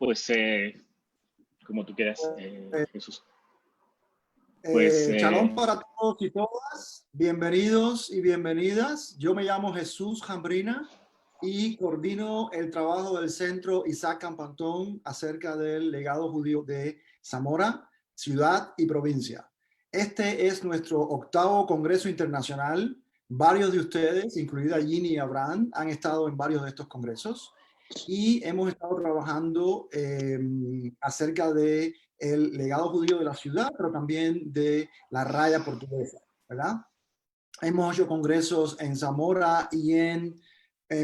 Pues como tú quieras, Eh, Jesús. Pues Shalom para todos y todas, bienvenidos y bienvenidas. Yo me llamo Jesús Jambrina y coordino el trabajo del Centro Isaac Campantón acerca del legado judío de Zamora, ciudad y provincia. Este es nuestro 8º Congreso Internacional. Varios de ustedes, incluida Ginny y Abraham, han estado en varios de estos congresos y hemos estado trabajando acerca de el legado judío de la ciudad, pero también de la raya portuguesa, ¿verdad? Hemos hecho congresos en Zamora y en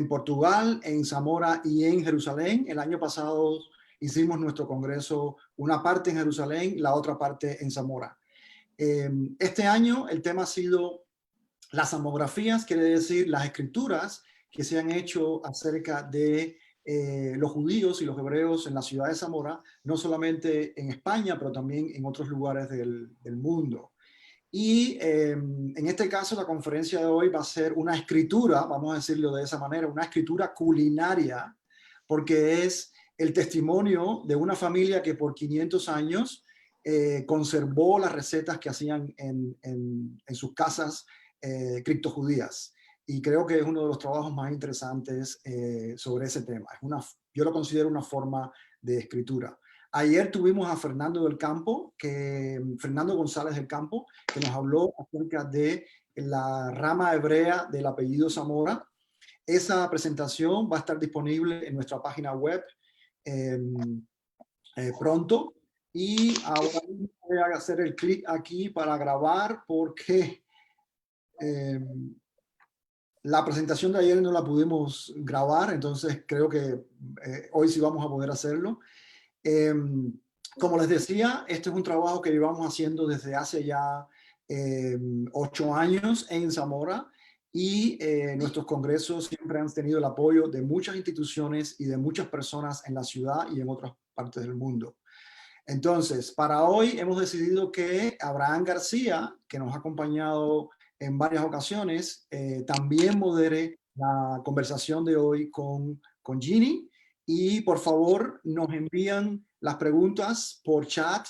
Portugal, en Zamora y en Jerusalén. El año pasado hicimos nuestro congreso, una parte en Jerusalén, la otra parte en Zamora. Este año el tema ha sido las zamografías, quiere decir las escrituras que se han hecho acerca de los judíos y los hebreos en la ciudad de Zamora, no solamente en España, pero también en otros lugares del mundo. Y en este caso la conferencia de hoy va a ser una escritura, vamos a decirlo de esa manera, una escritura culinaria, porque es el testimonio de una familia que por 500 años conservó las recetas que hacían en sus casas criptojudías. Y creo que es uno de los trabajos más interesantes sobre ese tema. Yo lo considero una forma de escritura. Ayer tuvimos a Fernando González del Campo, que nos habló acerca de la rama hebrea del apellido Zamora. Esa presentación va a estar disponible en nuestra página web pronto. Y ahora voy a hacer el clic aquí para grabar porque la presentación de ayer no la pudimos grabar, entonces creo que hoy sí vamos a poder hacerlo. Como les decía, este es un trabajo que llevamos haciendo desde hace ya 8 años en Zamora y nuestros congresos siempre han tenido el apoyo de muchas instituciones y de muchas personas en la ciudad y en otras partes del mundo. Entonces, para hoy hemos decidido que Abraham García, que nos ha acompañado en varias ocasiones, también modere la conversación de hoy con Ginny. Y por favor, nos envían las preguntas por chat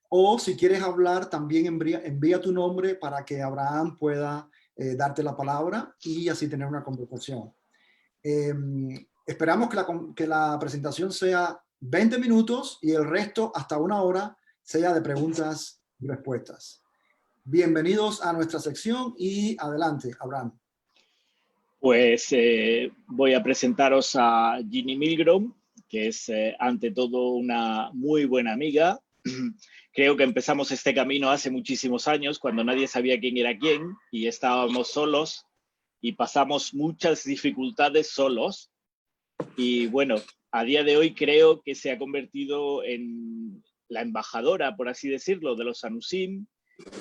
o si quieres hablar, también envía tu nombre para que Abraham pueda darte la palabra y así tener una conversación. Esperamos que la presentación sea 20 minutos y el resto hasta 1 hora sea de preguntas y respuestas. Bienvenidos a nuestra sección y adelante, Abraham. Pues voy a presentaros a Ginny Milgrom, que es ante todo una muy buena amiga. Creo que empezamos este camino hace muchísimos años, cuando nadie sabía quién era quién y estábamos solos y pasamos muchas dificultades solos. Y bueno, a día de hoy creo que se ha convertido en la embajadora, por así decirlo, de los Anusim,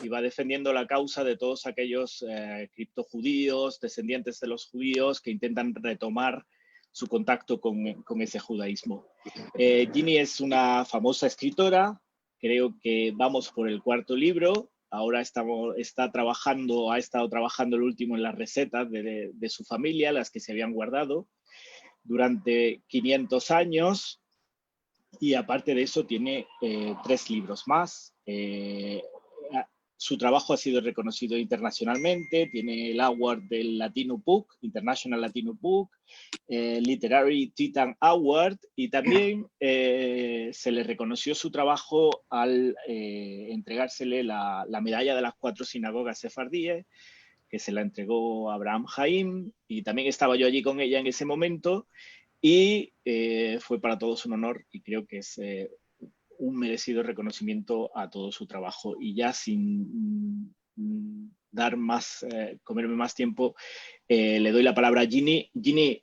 y va defendiendo la causa de todos aquellos criptojudíos, descendientes de los judíos que intentan retomar su contacto con ese judaísmo. Ginny es una famosa escritora, creo que vamos por el 4º libro, ahora ha estado trabajando el último en las recetas de su familia, las que se habían guardado durante 500 años, y aparte de eso tiene 3 libros más. Su trabajo ha sido reconocido internacionalmente, tiene el award del Latino Book, International Latino Book, Literary Titan Award, y también se le reconoció su trabajo al entregársele la medalla de las 4 sinagogas sefardíes, que se la entregó a Abraham Haim, y también estaba yo allí con ella en ese momento, y fue para todos un honor, y creo que es un merecido reconocimiento a todo su trabajo. Y ya sin comerme más tiempo, le doy la palabra a Ginny. Ginny,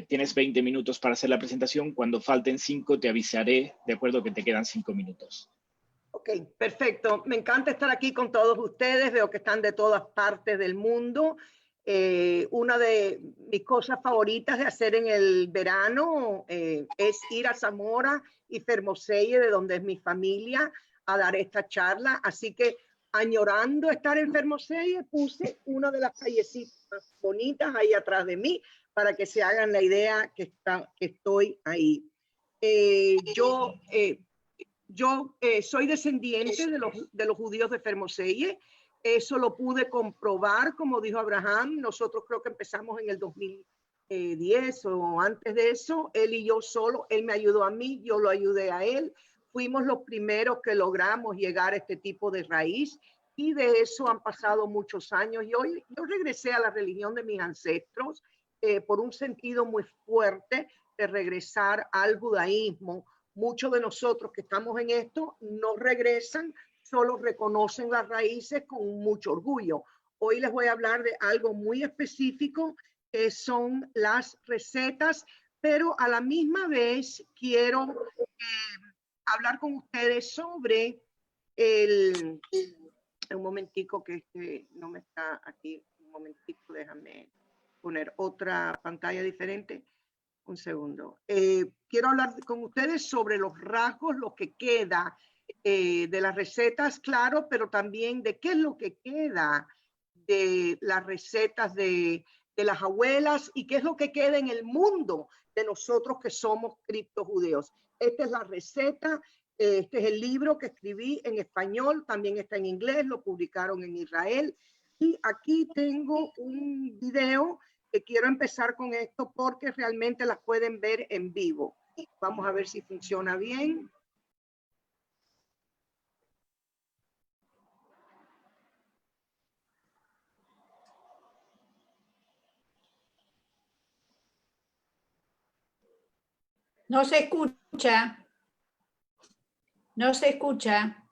tienes 20 minutos para hacer la presentación. Cuando falten 5 te avisaré, de acuerdo, que te quedan 5 minutos. Ok, perfecto. Me encanta estar aquí con todos ustedes. Veo que están de todas partes del mundo. Una de mis cosas favoritas de hacer en el verano es ir a Zamora y Fermoselle, de donde es mi familia, a dar esta charla. Así que, añorando estar en Fermoselle, puse una de las callecitas más bonitas ahí atrás de mí para que se hagan la idea que estoy ahí. Yo soy descendiente de los judíos de Fermoselle. Eso lo pude comprobar, como dijo Abraham. Nosotros creo que empezamos en el 2010 o antes de eso. Él y yo solo. Él me ayudó a mí, yo lo ayudé a él. Fuimos los primeros que logramos llegar a este tipo de raíz. Y de eso han pasado muchos años. Y hoy yo regresé a la religión de mis ancestros por un sentido muy fuerte de regresar al judaísmo. Muchos de nosotros que estamos en esto no regresan, solo reconocen las raíces con mucho orgullo. Hoy les voy a hablar de algo muy específico que son las recetas, pero a la misma vez quiero hablar con ustedes sobre un momentico que no me está aquí, un momentico, déjame poner otra pantalla diferente. Un segundo. Quiero hablar con ustedes sobre los rasgos, lo que queda de las recetas, claro, pero también de qué es lo que queda de las recetas de las abuelas y qué es lo que queda en el mundo de nosotros que somos criptojudeos. Esta es la receta, este es el libro que escribí en español, también está en inglés, lo publicaron en Israel. Y aquí tengo un video que quiero empezar con esto porque realmente las pueden ver en vivo. Vamos a ver si funciona bien. No se escucha. No se escucha.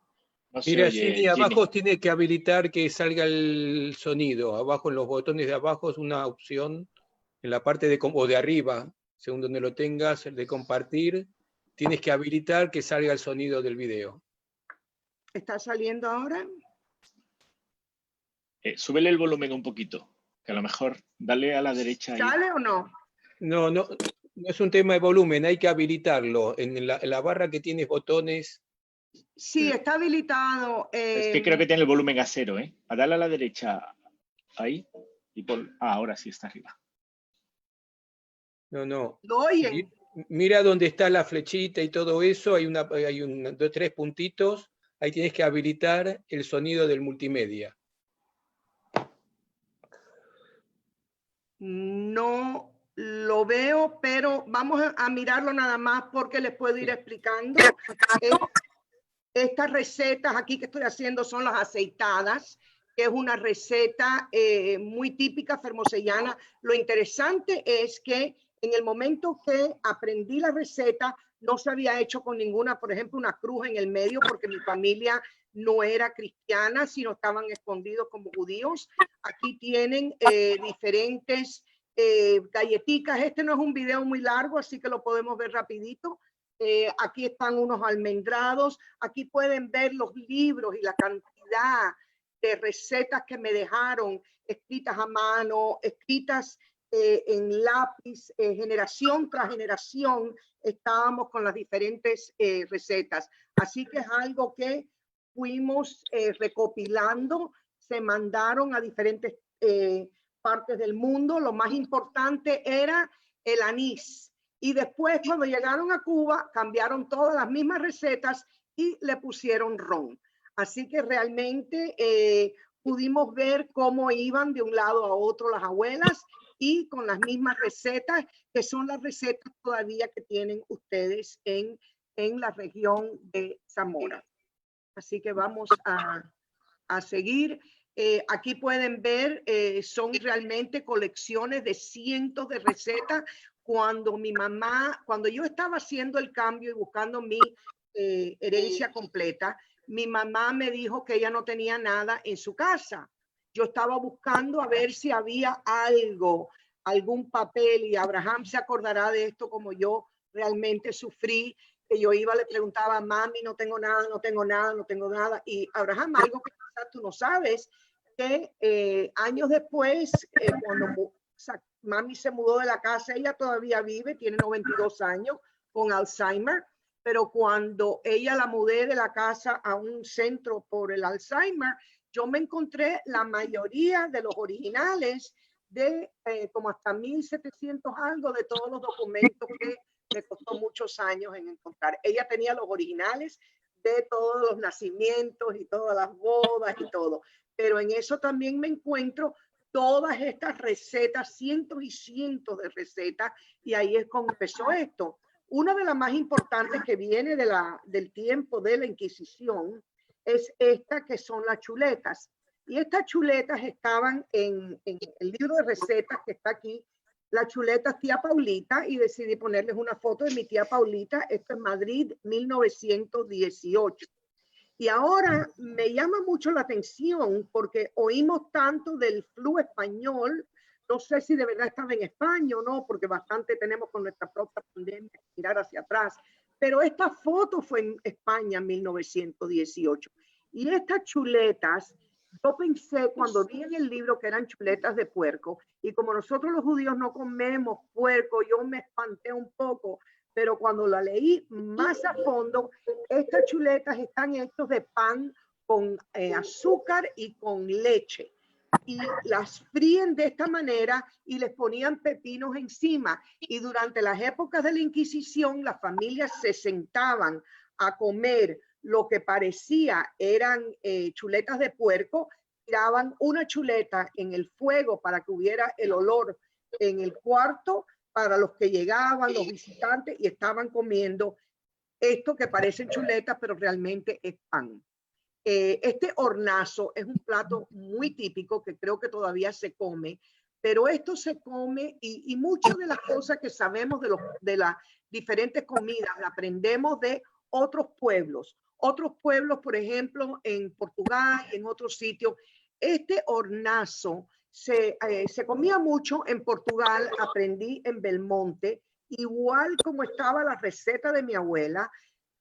No se Mira, oye, Ginny, abajo tiene que habilitar que salga el sonido. Abajo en los botones de abajo es una opción en la parte de, o de arriba, según donde lo tengas, de compartir. Tienes que habilitar que salga el sonido del video. ¿Está saliendo ahora? Súbele el volumen un poquito, que a lo mejor dale a la derecha. Ahí. ¿Sale o no? No, no, no es un tema de volumen, hay que habilitarlo. En la barra que tienes botones. Sí, está habilitado. Es que creo que tiene el volumen a 0, ¿eh? A darle a la derecha ahí y ahora sí está arriba. No. ¿Lo oyen? Mira dónde está la flechita y todo eso, hay 3 puntitos, ahí tienes que habilitar el sonido del multimedia. No lo veo, pero vamos a mirarlo nada más porque les puedo ir explicando. Estas recetas aquí que estoy haciendo son las aceitadas, que es una receta muy típica fermosellana. Lo interesante es que en el momento que aprendí la receta, no se había hecho con ninguna, por ejemplo, una cruz en el medio, porque mi familia no era cristiana, sino estaban escondidos como judíos. Aquí tienen diferentes galletitas. Este no es un video muy largo, así que lo podemos ver rapidito. Aquí están unos almendrados. Aquí pueden ver los libros y la cantidad de recetas que me dejaron escritas a mano, escritas en lápiz, generación tras generación estábamos con las diferentes recetas. Así que es algo que fuimos recopilando, se mandaron a diferentes partes del mundo. Lo más importante era el anís. Y después, cuando llegaron a Cuba, cambiaron todas las mismas recetas y le pusieron ron. Así que realmente pudimos ver cómo iban de un lado a otro las abuelas y con las mismas recetas, que son las recetas todavía que tienen ustedes en la región de Zamora. Así que vamos a seguir. Aquí pueden ver, son realmente colecciones de cientos de recetas. Cuando yo estaba haciendo el cambio y buscando mi herencia completa, mi mamá me dijo que ella no tenía nada en su casa. Yo estaba buscando a ver si había algo, algún papel, y Abraham se acordará de esto como yo realmente sufrí, que yo iba, le preguntaba, mami, no tengo nada, no tengo nada, no tengo nada. Y Abraham, algo que quizás tú no sabes, que años después, cuando mami se mudó de la casa, ella todavía vive, tiene 92 años, con Alzheimer, pero cuando ella la mudé de la casa a un centro por el Alzheimer, yo me encontré la mayoría de los originales de como hasta 1700 algo de todos los documentos que me costó muchos años en encontrar. Ella tenía los originales de todos los nacimientos y todas las bodas y todo, pero en eso también me encuentro todas estas recetas, cientos y cientos de recetas, y ahí es como empezó esto. Una de las más importantes que viene del tiempo de la Inquisición es esta, que son las chuletas. Y estas chuletas estaban en el libro de recetas que está aquí, las chuletas tía Paulita, y decidí ponerles una foto de mi tía Paulita. Esto es Madrid, 1918. Y ahora me llama mucho la atención porque oímos tanto del flu español. No sé si de verdad estaba en España o no, porque bastante tenemos con nuestra propia pandemia que mirar hacia atrás. Pero esta foto fue en España en 1918. Y estas chuletas, yo pensé cuando vi en el libro que eran chuletas de puerco, y como nosotros los judíos no comemos puerco, yo me espanté un poco, pero cuando la leí más a fondo, estas chuletas están hechas de pan con azúcar y con leche. Y las fríen de esta manera y les ponían pepinos encima. Y durante las épocas de la Inquisición, las familias se sentaban a comer lo que parecía eran chuletas de puerco, tiraban una chuleta en el fuego para que hubiera el olor en el cuarto para los que llegaban, los visitantes, y estaban comiendo esto que parecen chuletas, pero realmente es pan. Este hornazo es un plato muy típico que creo que todavía se come, pero esto se come y muchas de las cosas que sabemos de las diferentes comidas la aprendemos de otros pueblos. Otros pueblos, por ejemplo, en Portugal, en otros sitios, este hornazo se comía mucho en Portugal, aprendí en Belmonte, igual como estaba la receta de mi abuela,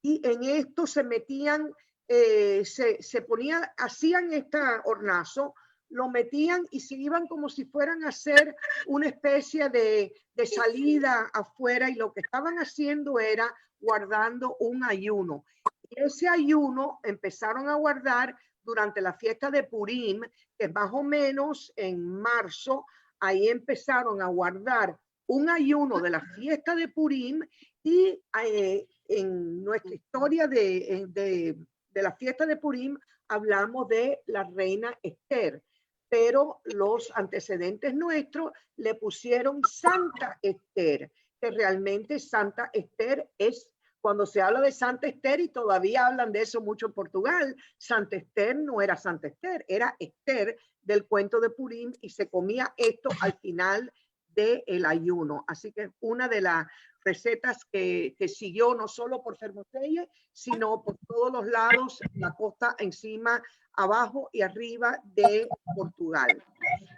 y en esto se metían, se ponían, hacían este hornazo, lo metían y se iban como si fueran a hacer una especie de salida afuera, y lo que estaban haciendo era guardando un ayuno. Y ese ayuno empezaron a guardar durante la fiesta de Purim, que es más o menos en marzo. Ahí empezaron a guardar un ayuno de la fiesta de Purim, y en nuestra historia de la fiesta de Purim hablamos de la reina Esther, pero los antecedentes nuestros le pusieron Santa Esther, que realmente Santa Esther es, cuando se habla de Santa Esther, y todavía hablan de eso mucho en Portugal, Santa Esther no era Santa Esther, era Esther del cuento de Purim, y se comía esto al final del ayuno. Así que una de las recetas que siguió no solo por Fermoselle, sino por todos los lados, la costa encima, abajo y arriba de Portugal.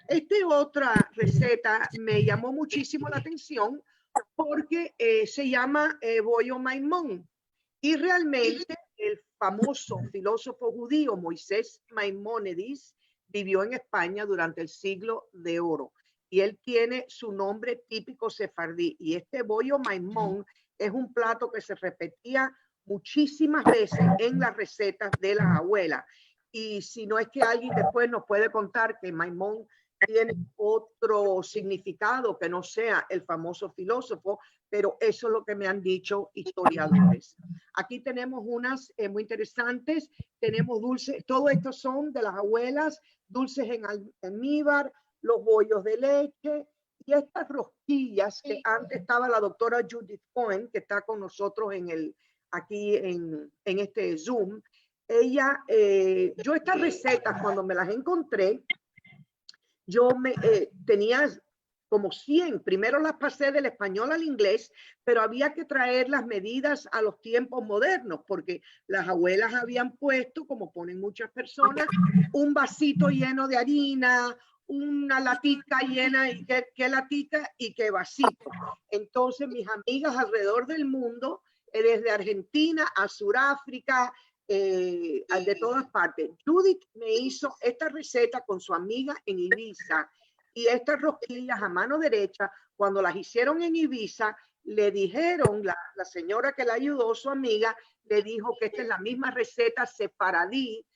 Esta otra receta me llamó muchísimo la atención porque se llama bollo Maimón, y realmente el famoso filósofo judío Moisés Maimónides vivió en España durante el siglo de oro, y él tiene su nombre típico sefardí, y este bollo Maimón es un plato que se repetía muchísimas veces en las recetas de las abuelas. Y si no es que alguien después nos puede contar que Maimón tiene otro significado que no sea el famoso filósofo, pero eso es lo que me han dicho historiadores. Aquí tenemos unas muy interesantes, tenemos dulces, todo esto son de las abuelas, dulces en almíbar, los bollos de leche, y estas rosquillas que antes estaba la doctora Judith Cohen, que está con nosotros aquí en este Zoom. Ella, yo estas recetas cuando me las encontré, yo tenía como 100, primero las pasé del español al inglés, pero había que traer las medidas a los tiempos modernos, porque las abuelas habían puesto, como ponen muchas personas, un vasito lleno de harina, una latica llena, y qué latica y qué vasito. Entonces mis amigas alrededor del mundo, desde Argentina a Sudáfrica, de todas partes, Judith me hizo esta receta con su amiga en Ibiza, y estas rosquillas a mano derecha, cuando las hicieron en Ibiza, le dijeron, la señora que la ayudó, su amiga, le dijo que esta es la misma receta sefaradí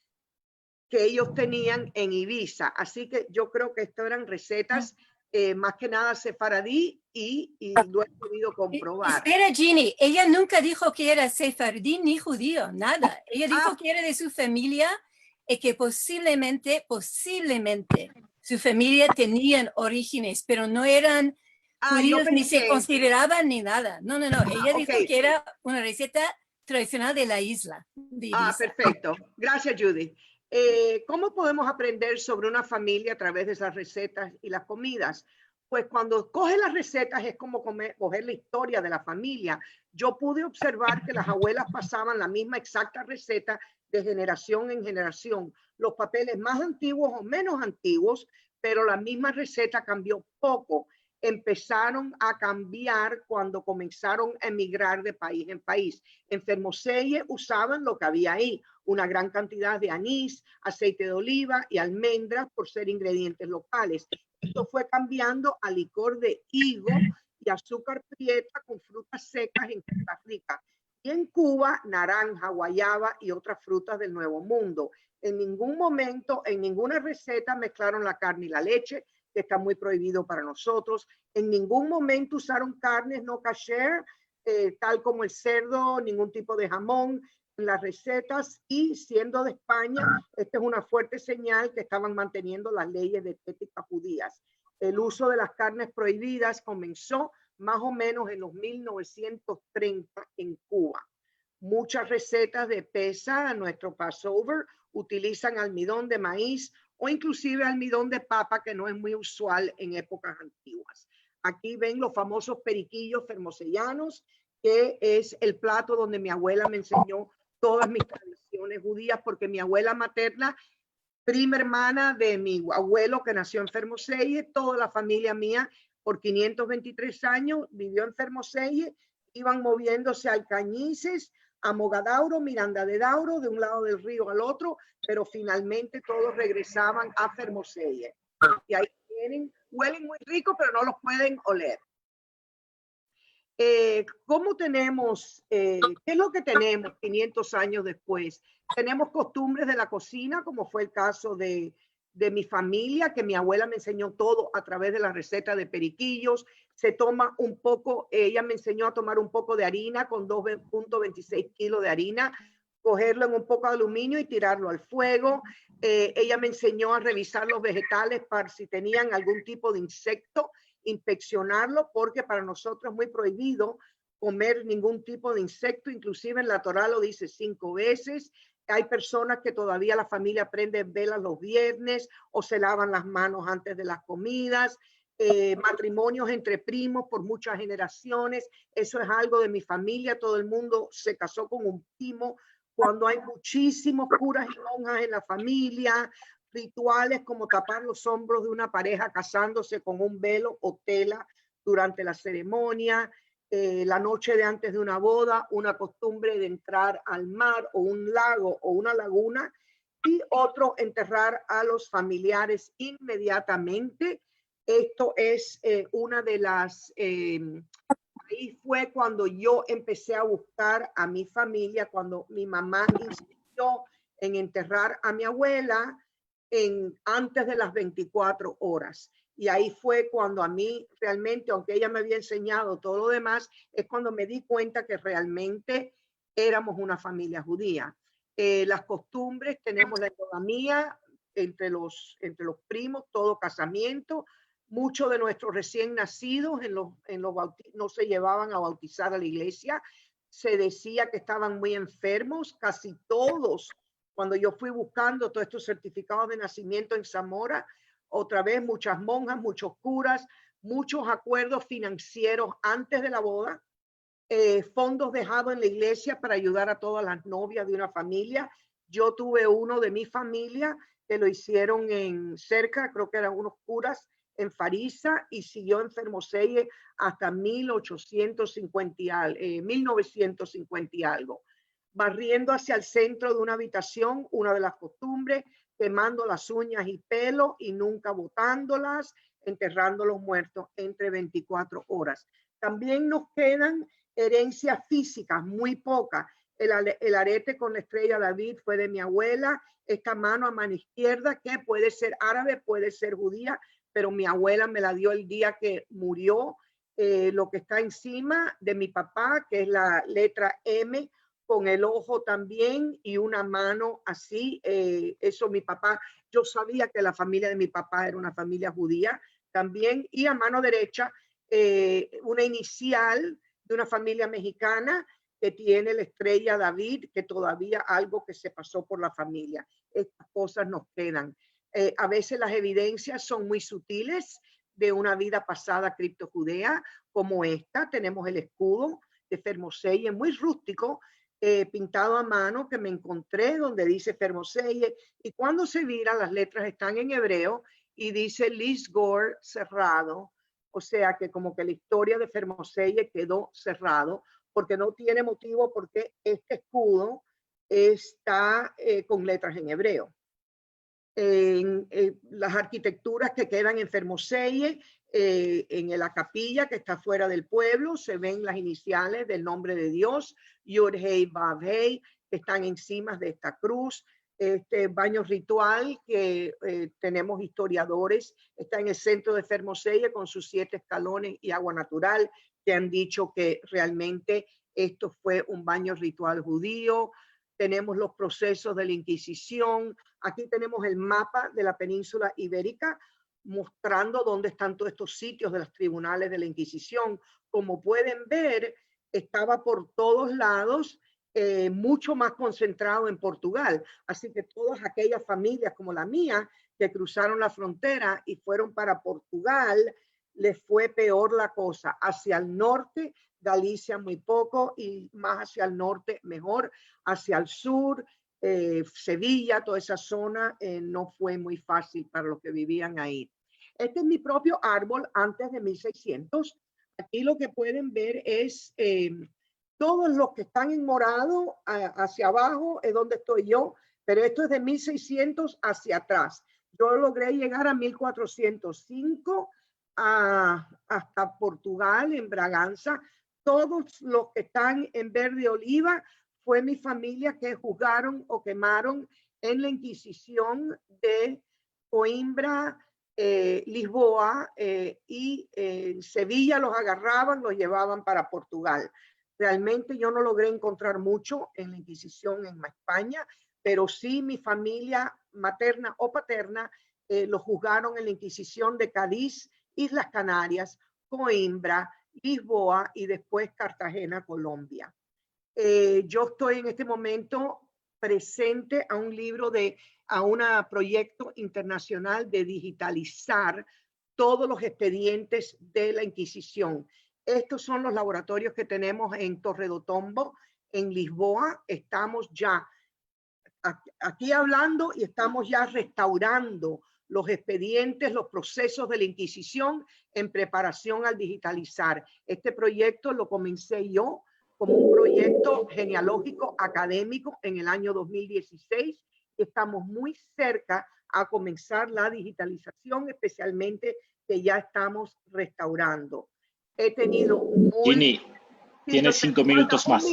que ellos tenían en Ibiza. Así que yo creo que estas eran recetas más que nada sefaradí, y lo he podido comprobar. Espera, Ginny, ella nunca dijo que era sefardí ni judío, nada. Ella dijo que era de su familia y que posiblemente su familia tenían orígenes, pero no eran judíos ni se consideraban ni nada. No. Ella dijo que era una receta tradicional de la isla. Perfecto. Gracias, Judy. ¿Cómo podemos aprender sobre una familia a través de esas recetas y las comidas? Pues cuando coges las recetas es como coger la historia de la familia. Yo pude observar que las abuelas pasaban la misma exacta receta de generación en generación. Los papeles más antiguos o menos antiguos, pero la misma receta cambió poco. Empezaron a cambiar cuando comenzaron a emigrar de país en país. En Fermoselle usaban lo que había ahí, una gran cantidad de anís, aceite de oliva y almendras por ser ingredientes locales. Esto fue cambiando a licor de higo y azúcar prieta con frutas secas en Costa Rica. Y en Cuba, naranja, guayaba y otras frutas del Nuevo Mundo. En ningún momento, en ninguna receta mezclaron la carne y la leche, que está muy prohibido para nosotros. En ningún momento usaron carnes no kasher, tal como el cerdo, ningún tipo de jamón en las recetas, y siendo de España, esta es una fuerte señal que estaban manteniendo las leyes de ética judías. El uso de las carnes prohibidas comenzó más o menos en los 1930 en Cuba. Muchas recetas de Pesa, nuestro Passover, utilizan almidón de maíz o inclusive almidón de papa, que no es muy usual en épocas antiguas. Aquí ven los famosos periquillos fermosellanos, que es el plato donde mi abuela me enseñó todas mis tradiciones judías, porque mi abuela materna, prima hermana de mi abuelo que nació en Fermoselle, toda la familia mía por 523 años vivió en Fermoselle, iban moviéndose a Alcañices, a Mogadauro, Miranda de Dauro, de un lado del río al otro, pero finalmente todos regresaban a Fermoselle. Y ahí tienen, huelen muy rico, pero no los pueden oler. ¿Cómo tenemos, qué es lo que tenemos 500 años después? Tenemos costumbres de la cocina, como fue el caso de mi familia, que mi abuela me enseñó todo a través de la receta de periquillos. Se toma un poco, ella me enseñó a tomar un poco de harina con 2.26 kilos de harina, cogerlo en un poco de aluminio y tirarlo al fuego. Ella me enseñó a revisar los vegetales para si tenían algún tipo de insecto, inspeccionarlo, porque para nosotros es muy prohibido comer ningún tipo de insecto, inclusive en la Torá lo dice 5 veces. Hay personas que todavía la familia prende velas los viernes o se lavan las manos antes de las comidas. Matrimonios entre primos por muchas generaciones, eso es algo de mi familia, todo el mundo se casó con un primo. Cuando hay muchísimos curas y monjas en la familia, rituales como tapar los hombros de una pareja casándose con un velo o tela durante la ceremonia, la noche de antes de una boda, una costumbre de entrar al mar o un lago o una laguna, y otro, enterrar a los familiares inmediatamente. Esto es una de las... ahí fue cuando yo empecé a buscar a mi familia, cuando mi mamá insistió en enterrar a mi abuela antes de las 24 horas. Y ahí fue cuando a mí realmente, aunque ella me había enseñado todo lo demás, es cuando me di cuenta que realmente éramos una familia judía. Las costumbres, tenemos la endogamía entre los primos, todo casamiento. Muchos de nuestros recién nacidos no se llevaban a bautizar a la iglesia. Se decía que estaban muy enfermos, casi todos. Cuando yo fui buscando todos estos certificados de nacimiento en Zamora, otra vez muchas monjas, muchos curas, muchos acuerdos financieros antes de la boda, fondos dejados en la iglesia para ayudar a todas las novias de una familia. Yo tuve uno de mi familia que lo hicieron cerca, creo que eran unos curas, en Farisa, y siguió en Fermoselle hasta 1950 y algo. Barriendo hacia el centro de una habitación, una de las costumbres, quemando las uñas y pelo y nunca botándolas, enterrando los muertos entre 24 horas. También nos quedan herencias físicas, muy pocas. El arete con la estrella David fue de mi abuela. Esta mano a mano izquierda, que puede ser árabe, puede ser judía, pero mi abuela me la dio el día que murió. Lo que está encima de mi papá, que es la letra M, con el ojo también y una mano así. Eso mi papá, yo sabía que la familia de mi papá era una familia judía también. Y a mano derecha, una inicial de una familia mexicana que tiene la estrella David, que todavía algo que se pasó por la familia. Estas cosas nos quedan. A veces las evidencias son muy sutiles de una vida pasada criptojudea, como esta. Tenemos el escudo de Fermoselle, muy rústico, pintado a mano, que me encontré, donde dice Fermoselle, y cuando se vira las letras están en hebreo y dice Lisgore cerrado, o sea que como que la historia de Fermoselle quedó cerrado, porque no tiene motivo, porque este escudo está con letras en hebreo. En las arquitecturas que quedan en Fermoselle, en la capilla que está fuera del pueblo, se ven las iniciales del nombre de Dios, Yud Hei Vav Hei, que están encima de esta cruz. Este baño ritual que tenemos historiadores, está en el centro de Fermoselle con sus 7 escalones y agua natural, que han dicho que realmente esto fue un baño ritual judío. Tenemos los procesos de la Inquisición. Aquí tenemos el mapa de la península ibérica, mostrando dónde están todos estos sitios de los tribunales de la Inquisición. Como pueden ver, estaba por todos lados, mucho más concentrado en Portugal. Así que todas aquellas familias como la mía, que cruzaron la frontera y fueron para Portugal, les fue peor la cosa. Hacia el norte, Galicia muy poco, y más hacia el norte mejor. Hacia el sur, Sevilla, toda esa zona, no fue muy fácil para los que vivían ahí. Este es mi propio árbol antes de 1600. Aquí lo que pueden ver es todos los que están en morado hacia abajo es donde estoy yo, pero esto es de 1600 hacia atrás. Yo logré llegar a 1405 hasta Portugal, en Braganza. Todos los que están en verde oliva fue mi familia que juzgaron o quemaron en la Inquisición de Coimbra, Lisboa y Sevilla. Los agarraban, los llevaban para Portugal. Realmente yo no logré encontrar mucho en la Inquisición en España, pero sí mi familia materna o paterna los juzgaron en la Inquisición de Cádiz, Islas Canarias, Coimbra, Lisboa y después Cartagena, Colombia. Yo estoy en este momento presente a un proyecto internacional de digitalizar todos los expedientes de la Inquisición. Estos son los laboratorios que tenemos en Torre do Tombo, en Lisboa. Estamos ya aquí hablando y estamos ya restaurando los expedientes, los procesos de la Inquisición en preparación al digitalizar. Este proyecto lo comencé yo como un proyecto genealógico académico en el año 2016. Estamos muy cerca a comenzar la digitalización, especialmente que ya estamos restaurando. He tenido Ginny, tienes 5 minutos más.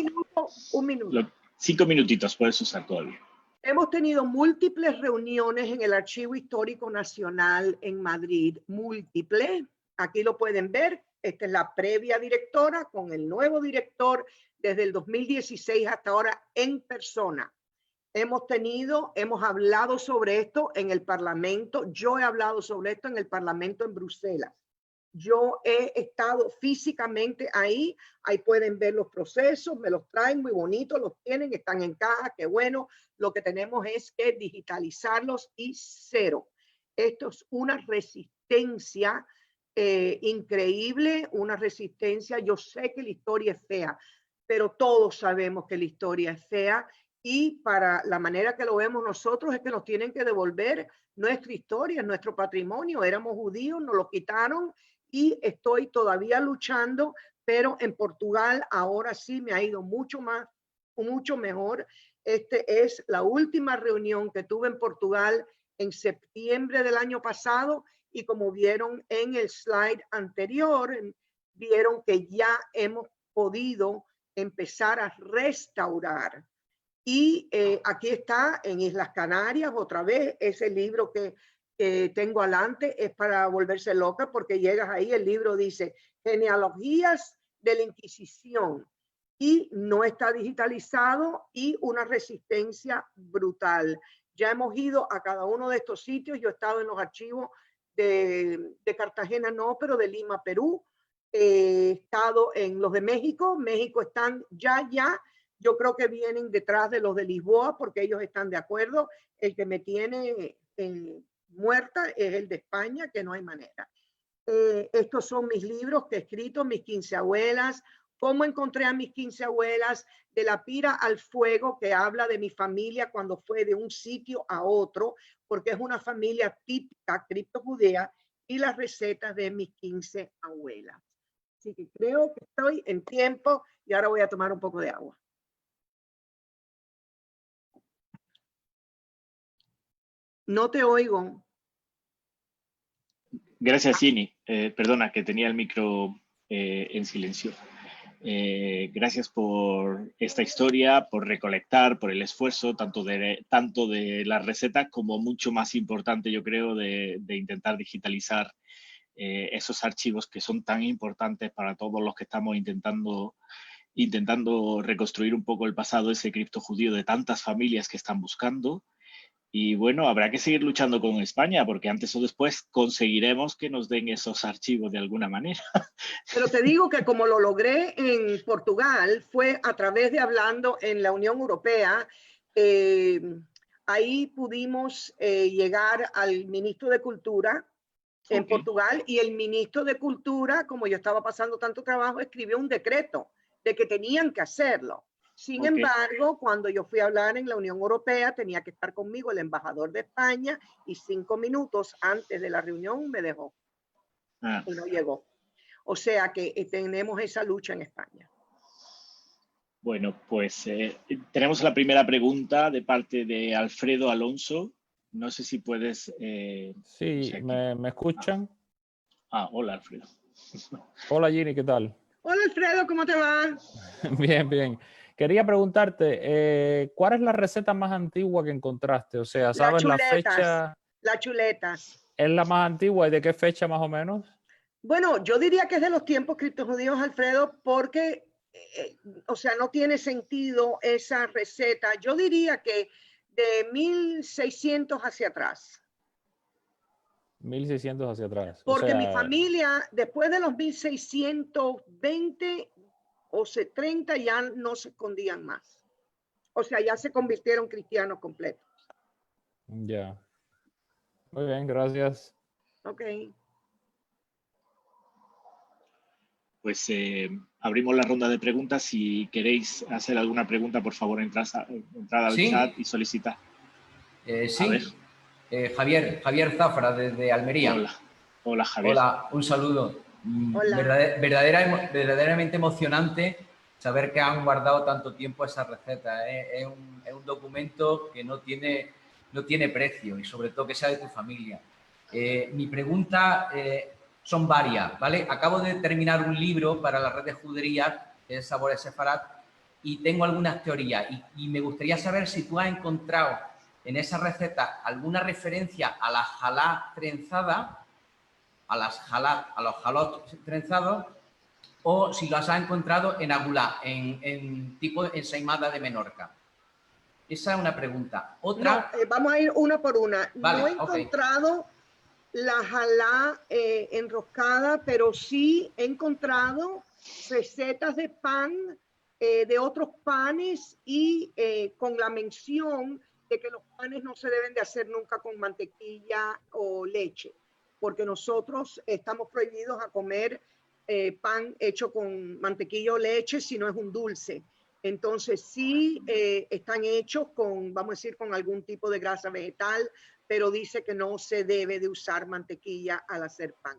Un minuto. 5 minutitos puedes usar todavía. Hemos tenido múltiples reuniones en el Archivo Histórico Nacional en Madrid, múltiples. Aquí lo pueden ver. Esta es la previa directora con el nuevo director desde el 2016 hasta ahora en persona. Hemos hablado sobre esto en el Parlamento. Yo he hablado sobre esto en el Parlamento en Bruselas. Yo he estado físicamente ahí. Ahí pueden ver los procesos, me los traen muy bonitos, los tienen, están en caja, qué bueno. Lo que tenemos es que digitalizarlos y cero. Esto es una resistencia increíble, una resistencia. Yo sé que la historia es fea, pero todos sabemos que la historia es fea, y para la manera que lo vemos nosotros es que nos tienen que devolver nuestra historia, nuestro patrimonio. Éramos judíos, nos lo quitaron y estoy todavía luchando, pero en Portugal ahora sí me ha ido mucho mejor. Este es la última reunión que tuve en Portugal en septiembre del año pasado, y como vieron en el slide anterior, vieron que ya hemos podido empezar a restaurar. Y aquí está en Islas Canarias, otra vez, ese libro que que tengo adelante es para volverse loca, porque llegas ahí, el libro dice genealogías de la Inquisición y no está digitalizado y una resistencia brutal. Ya hemos ido a cada uno de estos sitios, yo he estado en los archivos de Cartagena, no, pero de Lima, Perú, he estado en los de México, México están ya, yo creo que vienen detrás de los de Lisboa porque ellos están de acuerdo, el que me tiene muerta es el de España, que no hay manera. Estos son mis libros que he escrito, mis 15 abuelas, cómo encontré a mis 15 abuelas, de la pira al fuego, que habla de mi familia cuando fue de un sitio a otro, porque es una familia típica criptojudea, y las recetas de mis 15 abuelas. Así que creo que estoy en tiempo y ahora voy a tomar un poco de agua. No te oigo. Gracias, Ginny. Perdona, que tenía el micro en silencio. Gracias por esta historia, por recolectar, por el esfuerzo, tanto de las recetas como mucho más importante, yo creo, de intentar digitalizar esos archivos que son tan importantes para todos los que estamos intentando reconstruir un poco el pasado, ese criptojudío de tantas familias que están buscando. Y bueno, habrá que seguir luchando con España, porque antes o después conseguiremos que nos den esos archivos de alguna manera. Pero te digo que como lo logré en Portugal, fue a través de hablando en la Unión Europea. Ahí pudimos llegar al ministro de Cultura en Portugal, y el ministro de Cultura, como yo estaba pasando tanto trabajo, escribió un decreto de que tenían que hacerlo. Sin embargo, cuando yo fui a hablar en la Unión Europea, tenía que estar conmigo el embajador de España, y 5 minutos antes de la reunión me dejó. Y no llegó. O sea que tenemos esa lucha en España. Bueno, pues tenemos la primera pregunta de parte de Alfredo Alonso. No sé si puedes... sí, ¿me escuchan? Hola, Alfredo. Hola, Ginny, ¿qué tal? Hola, Alfredo, ¿cómo te va? Bien, bien. Quería preguntarte, ¿cuál es la receta más antigua que encontraste? O sea, ¿sabes la fecha? Las chuletas. ¿Es la más antigua y de qué fecha más o menos? Bueno, yo diría que es de los tiempos criptojudíos, Alfredo, porque, o sea, no tiene sentido esa receta. Yo diría que de 1600 hacia atrás. 1600 hacia atrás. Porque o sea, mi familia, después de los 1620 o 30, ya no se escondían más. O sea, ya se convirtieron cristianos completos. Ya. Muy bien, gracias. Ok. Pues abrimos la ronda de preguntas. Si queréis hacer alguna pregunta, por favor, entrad al chat y solicitad. Sí, Javier Zafra, desde Almería. Hola, Javier. Hola, un saludo. Hola. Verdaderamente emocionante saber que han guardado tanto tiempo esa receta. Es un documento que no tiene precio, y sobre todo que sea de tu familia. Mi pregunta son varias, ¿vale? Acabo de terminar un libro para la red de juderías, que es Sabores Sefarad, y tengo algunas teorías, y me gustaría saber si tú has encontrado en esa receta alguna referencia a la jalá trenzada, a los jalot trenzados, o si las has encontrado en agulá, en tipo ensaimada de Menorca. Esa es una pregunta. Otra... No, vamos a ir una por una. Vale, no he encontrado la jalá enroscada, pero sí he encontrado recetas de pan, de otros panes, y con la mención de que los panes no se deben de hacer nunca con mantequilla o leche, porque nosotros estamos prohibidos a comer pan hecho con mantequilla o leche si no es un dulce. Entonces sí están hechos con, vamos a decir, con algún tipo de grasa vegetal, pero dice que no se debe de usar mantequilla al hacer pan.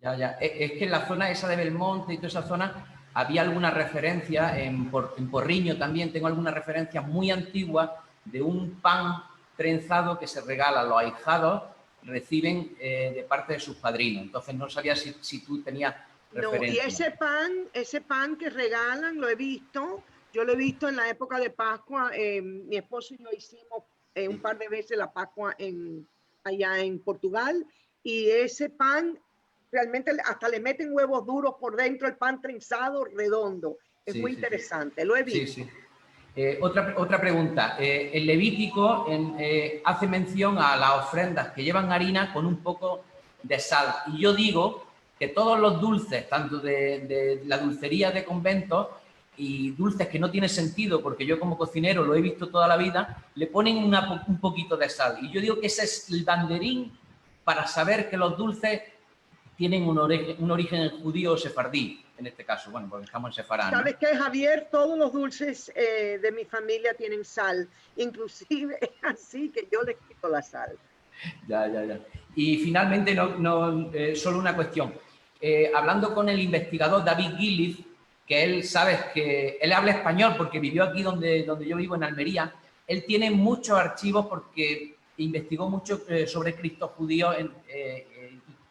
Ya. Es que en la zona esa de Belmonte y toda esa zona había alguna referencia, en Porriño también tengo alguna referencia muy antigua de un pan trenzado que se regala, los ahijados reciben de parte de sus padrinos. Entonces no sabía si tú tenías referencia. No, y ese pan que regalan lo he visto, yo lo he visto en la época de Pascua, mi esposo y yo hicimos un par de veces la Pascua en allá en Portugal, y ese pan realmente hasta le meten huevos duros por dentro, el pan trenzado redondo. Es muy interesante, lo he visto. Sí, sí. Otra pregunta. El Levítico hace mención a las ofrendas que llevan harina con un poco de sal. Y yo digo que todos los dulces, tanto de la dulcería de conventos y dulces que no tienen sentido, porque yo como cocinero lo he visto toda la vida, le ponen un poquito de sal. Y yo digo que ese es el banderín para saber que los dulces tienen un origen judío o sefardí, en este caso, bueno, porque estamos en Sefarad, ¿no? ¿Sabes qué, Javier? Todos los dulces de mi familia tienen sal, inclusive es así que yo les quito la sal. Ya. Y finalmente, solo una cuestión. Hablando con el investigador David Gillies, que él, sabes que él habla español porque vivió aquí donde yo vivo, en Almería, él tiene muchos archivos porque investigó mucho sobre Cristo judío,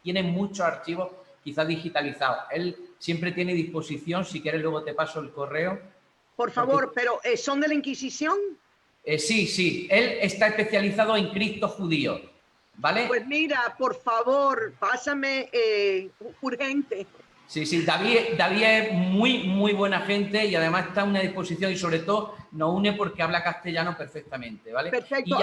tiene muchos archivos quizás digitalizados. Él siempre tiene disposición, si quieres luego te paso el correo. Por favor, pero ¿son de la Inquisición? Sí, él está especializado en Cristo judío, ¿vale? Pues mira, por favor, pásame urgente. Sí, David es muy buena gente y además está a una disposición y sobre todo nos une porque habla castellano perfectamente, ¿vale? Perfecto,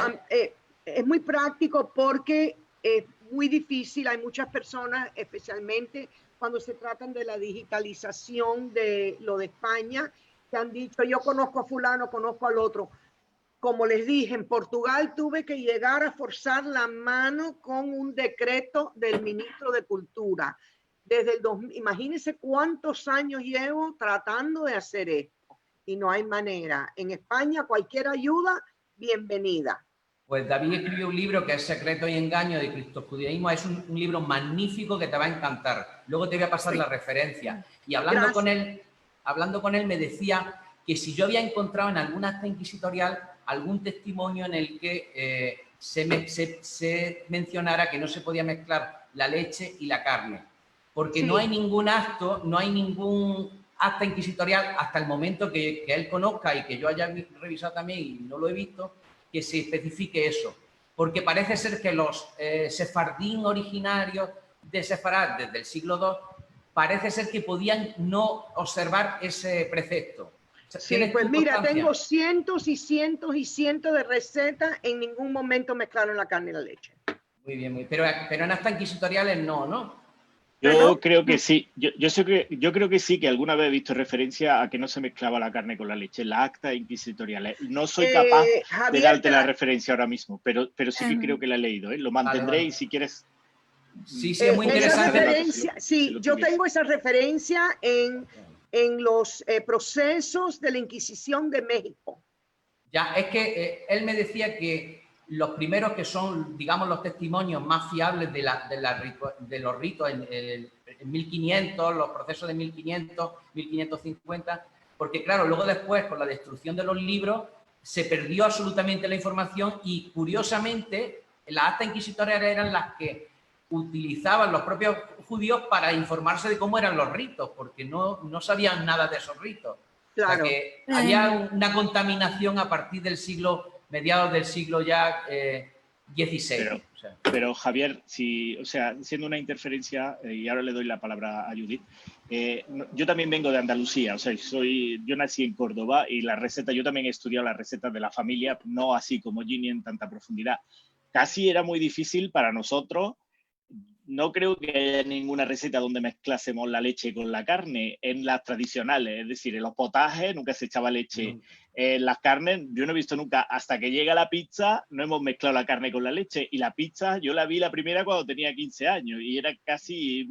es muy práctico porque es muy difícil, hay muchas personas, especialmente cuando se tratan de la digitalización de lo de España, que han dicho, yo conozco a fulano, conozco al otro. Como les dije, en Portugal tuve que llegar a forzar la mano con un decreto del ministro de Cultura. Desde el 2000, imagínense cuántos años llevo tratando de hacer esto y no hay manera. En España cualquier ayuda, bienvenida. Pues David escribió un libro que es Secreto y Engaño de Cristojudaísmo. Es un libro magnífico que te va a encantar. Luego te voy a pasar la referencia. Y hablando con él me decía que si yo había encontrado en alguna acta inquisitorial algún testimonio en el que se mencionara que no se podía mezclar la leche y la carne. Porque no hay ningún acta inquisitorial hasta el momento que él conozca y que yo haya revisado también y no lo he visto, que se especifique eso. Porque parece ser que los sefardín originarios de Sefarad desde el siglo II parece ser que podían no observar ese precepto. Sí, pues mira, tengo cientos y cientos y cientos de recetas, en ningún momento mezclaron la carne y la leche. Muy bien, pero en actas inquisitoriales no. Yo creo que sí, yo creo que sí, que alguna vez he visto referencia a que no se mezclaba la carne con la leche, las actas inquisitoriales. No soy capaz de darte la referencia ahora mismo, pero sí que creo que la he leído, ¿eh? Lo mantendré y si quieres... Sí, es muy interesante. Yo tengo esa referencia en los procesos de la Inquisición de México. Ya, es que él me decía que los primeros que son, digamos, los testimonios más fiables de los ritos en 1500, los procesos de 1500, 1550, porque claro, luego después con la destrucción de los libros se perdió absolutamente la información y curiosamente las actas inquisitoriales eran las que utilizaban los propios judíos para informarse de cómo eran los ritos, porque no sabían nada de esos ritos. Claro. O sea que había una contaminación a partir del mediados del siglo ya XVI. Pero Javier, siendo una interferencia, y ahora le doy la palabra a Judith, yo también vengo de Andalucía, yo nací en Córdoba y yo también he estudiado las recetas de la familia, no así como Ginny en tanta profundidad. Casi era muy difícil para nosotros. No creo que haya ninguna receta donde mezclásemos la leche con la carne en las tradicionales, es decir, en los potajes nunca se echaba leche. En las carnes, yo no he visto nunca, hasta que llega la pizza, no hemos mezclado la carne con la leche. Y la pizza, yo la vi la primera cuando tenía 15 años y era casi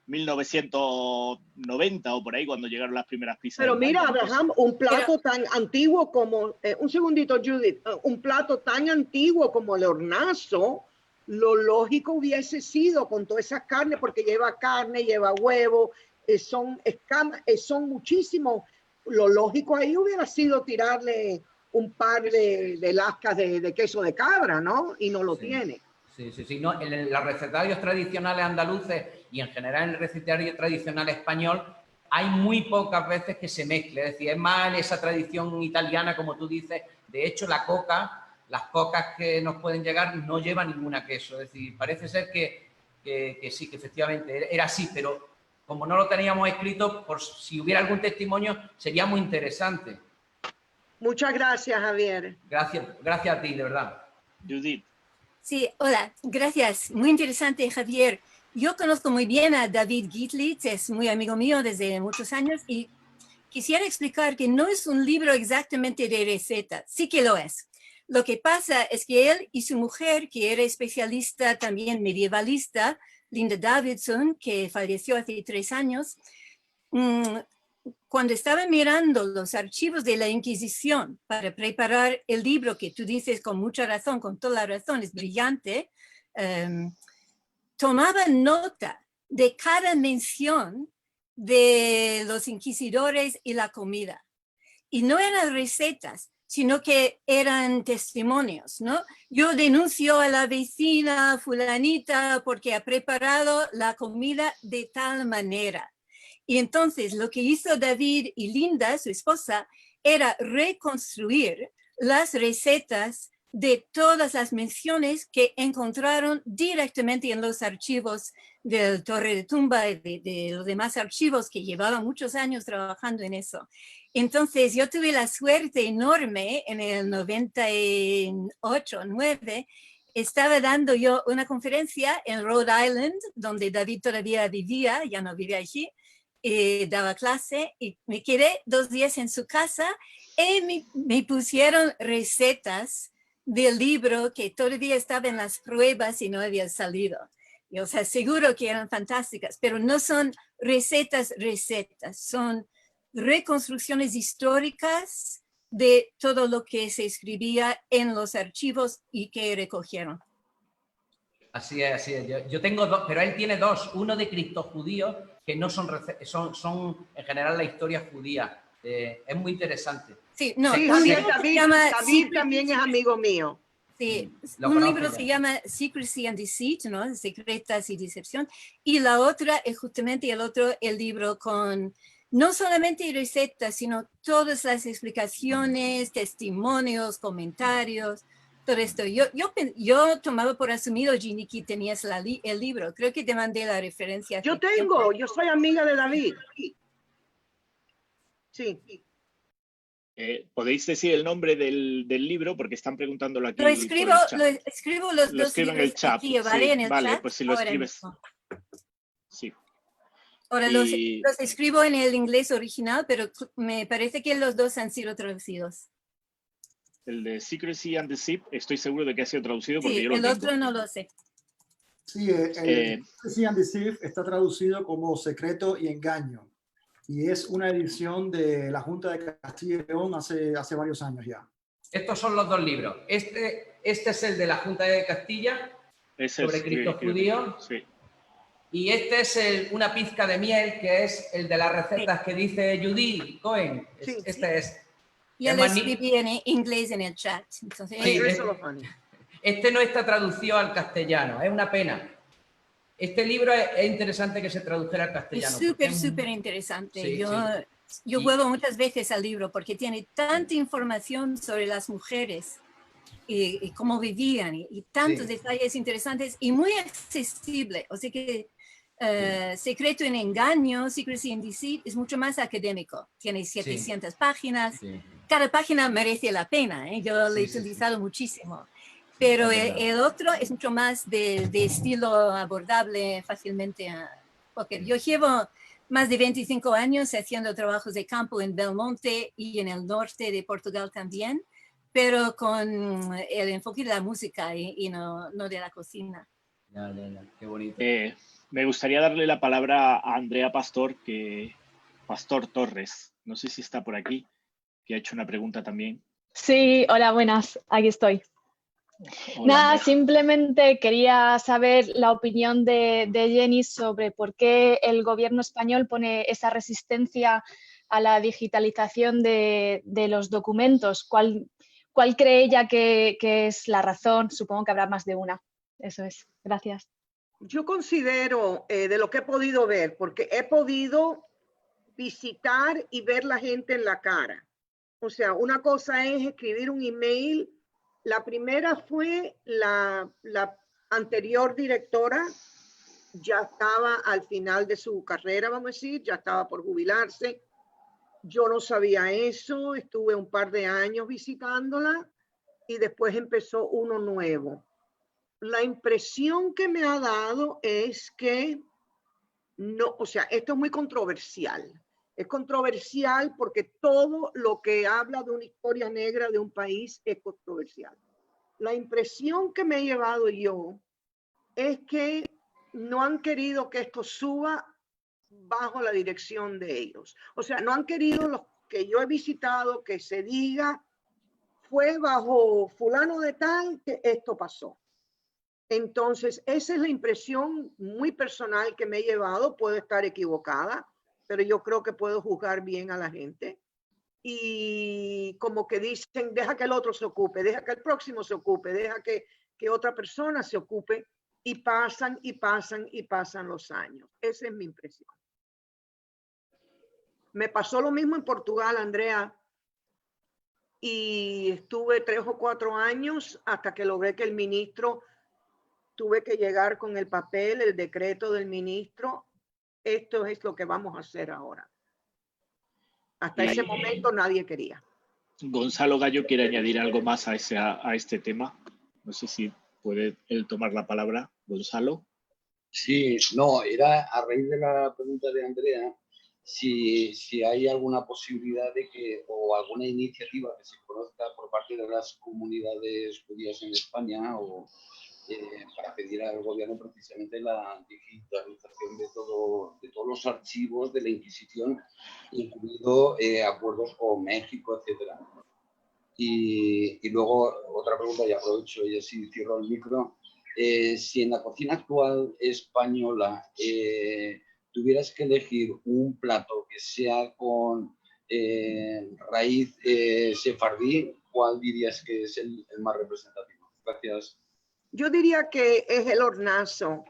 1990 o por ahí cuando llegaron las primeras pizzas. Pero mira, Abraham, un plato tan antiguo como, un segundito, Judith, un plato tan antiguo como el hornazo, lo lógico hubiese sido con todas esas carnes, porque lleva carne, lleva huevo, son escamas, son muchísimos. Lo lógico ahí hubiera sido tirarle un par de lascas de queso de cabra, ¿no? Y no lo tiene. Sí. No, en los recetarios tradicionales andaluces y en general en el recetario tradicional español hay muy pocas veces que se mezcle. Es decir, es más esa tradición italiana, como tú dices. De hecho, la coca las pocas que nos pueden llegar no llevan ninguna queso. Es decir, parece ser que sí, que efectivamente era así, pero como no lo teníamos escrito, por si hubiera algún testimonio, sería muy interesante. Muchas gracias, Javier. Gracias a ti, de verdad. Judith. Sí, hola, gracias. Muy interesante, Javier. Yo conozco muy bien a David Gitlitz, es muy amigo mío desde muchos años y quisiera explicar que no es un libro exactamente de recetas, sí que lo es. Lo que pasa es que él y su mujer, que era especialista también medievalista, Linda Davidson, que falleció hace 3 años, cuando estaba mirando los archivos de la Inquisición para preparar el libro, que tú dices con mucha razón, con toda la razón, es brillante, tomaba nota de cada mención de los inquisidores y la comida. Y no eran recetas, sino que eran testimonios, ¿no? Yo denuncio a la vecina fulanita porque ha preparado la comida de tal manera. Y entonces lo que hizo David y Linda, su esposa, era reconstruir las recetas de todas las menciones que encontraron directamente en los archivos del Torre de Tumba y de los demás archivos que llevaban muchos años trabajando en eso. Entonces yo tuve la suerte enorme en el 98, 9, estaba dando yo una conferencia en Rhode Island, donde David todavía vivía, ya no vivía allí, daba clase y me quedé 2 días en su casa y me pusieron recetas del libro que todavía estaba en las pruebas y no había salido. Y, o sea, seguro que eran fantásticas, pero no son recetas, son reconstrucciones históricas de todo lo que se escribía en los archivos y que recogieron. Así es, así es. Yo tengo 2, pero él tiene 2. Uno de Cristo judío, que no son en general la historia judía. Es muy interesante. Sí, no, sí, David también es amigo mío. Sí, un libro se llama Secrecy and Deceit, ¿no? Secretas y Decepción. Y la otra es justamente el libro con no solamente recetas, sino todas las explicaciones, testimonios, comentarios, todo esto. Yo tomaba por asumido, Ginny, que tenías el libro. Creo que te mandé la referencia. Yo soy amiga de David. Sí. ¿Podéis decir el nombre del libro? Porque están preguntándolo aquí. Lo escribo los dos en el chat. aquí, ¿vale? Sí, en el vale, chat, pues si lo escribes. Sí. Ahora los escribo en el inglés original, pero me parece que los dos han sido traducidos. El de Secrecy and Deceit, estoy seguro de que ha sido traducido porque sí, yo lo el tengo. Otro no lo sé. Sí, el Secrecy and Deceit está traducido como Secreto y Engaño. Y es una edición de la Junta de Castilla y León hace varios años ya. Estos son los 2 libros. Este es el de la Junta de Castilla, sobre Cristo judío. Sí. Y este es una pizca de miel, que es el de las recetas que dice Judy Cohen. Sí, este es. Ya lo escribí en inglés en el chat. Entonces, sí, este no está traducido al castellano, es una pena. Este libro es interesante que se tradujera al castellano. Es súper interesante. Sí, yo juego muchas veces al libro porque tiene tanta información sobre las mujeres y cómo vivían y tantos detalles interesantes y muy accesible. O sea que Secreto en Engaño, Secrecy and Deceit, es mucho más académico. Tiene 700 páginas. Sí. Cada página merece la pena. Yo lo he utilizado muchísimo. Pero el otro es mucho más de estilo abordable fácilmente. Porque yo llevo más de 25 años haciendo trabajos de campo en Belmonte y en el norte de Portugal también, pero con el enfoque de la música y no de la cocina. Qué bonito. Me gustaría darle la palabra a Andrea Pastor Torres. No sé si está por aquí, que ha hecho una pregunta también. Sí, hola, buenas. Aquí estoy. Hola, nada, Andrea. Simplemente quería saber la opinión de Jenny sobre por qué el gobierno español pone esa resistencia a la digitalización de los documentos. ¿Cuál cree ella que es la razón? Supongo que habrá más de una. Eso es. Gracias. Yo considero, de lo que he podido ver, porque he podido visitar y ver la gente en la cara. O sea, una cosa es escribir un email La primera fue la anterior directora, ya estaba al final de su carrera, vamos a decir, ya estaba por jubilarse. Yo no sabía eso, estuve un par de años visitándola y después empezó uno nuevo. La impresión que me ha dado es que no, o sea, esto es muy controversial. Es controversial porque todo lo que habla de una historia negra de un país es controversial. La impresión que me he llevado yo es que no han querido que esto suba bajo la dirección de ellos. O sea, no han querido los que yo he visitado que se diga fue bajo fulano de tal que esto pasó. Entonces, esa es la impresión muy personal que me he llevado. Puedo estar equivocada, pero yo creo que puedo juzgar bien a la gente. Y como que dicen, deja que el otro se ocupe, deja que el próximo se ocupe, deja que otra persona se ocupe, y pasan y pasan y pasan los años. Esa es mi impresión. Me pasó lo mismo en Portugal, Andrea, y estuve 3 o 4 años hasta que logré que el ministro, tuve que llegar con el papel, el decreto del ministro, esto es lo que vamos a hacer ahora. Hasta ese momento nadie quería. Gonzalo Gallo quiere añadir algo más a este tema. No sé si puede él tomar la palabra. Gonzalo. Sí, no, era a raíz de la pregunta de Andrea, si hay alguna posibilidad de que, o alguna iniciativa que se conozca por parte de las comunidades judías en España, o para pedir al gobierno precisamente la digitalización de todos los archivos de la Inquisición, incluido acuerdos con México, etcétera. Y luego otra pregunta, y aprovecho y así cierro el micro. Si en la cocina actual española tuvieras que elegir un plato que sea con raíz sefardí, ¿cuál dirías que es el más representativo? Gracias. Yo diría que es el hornazo,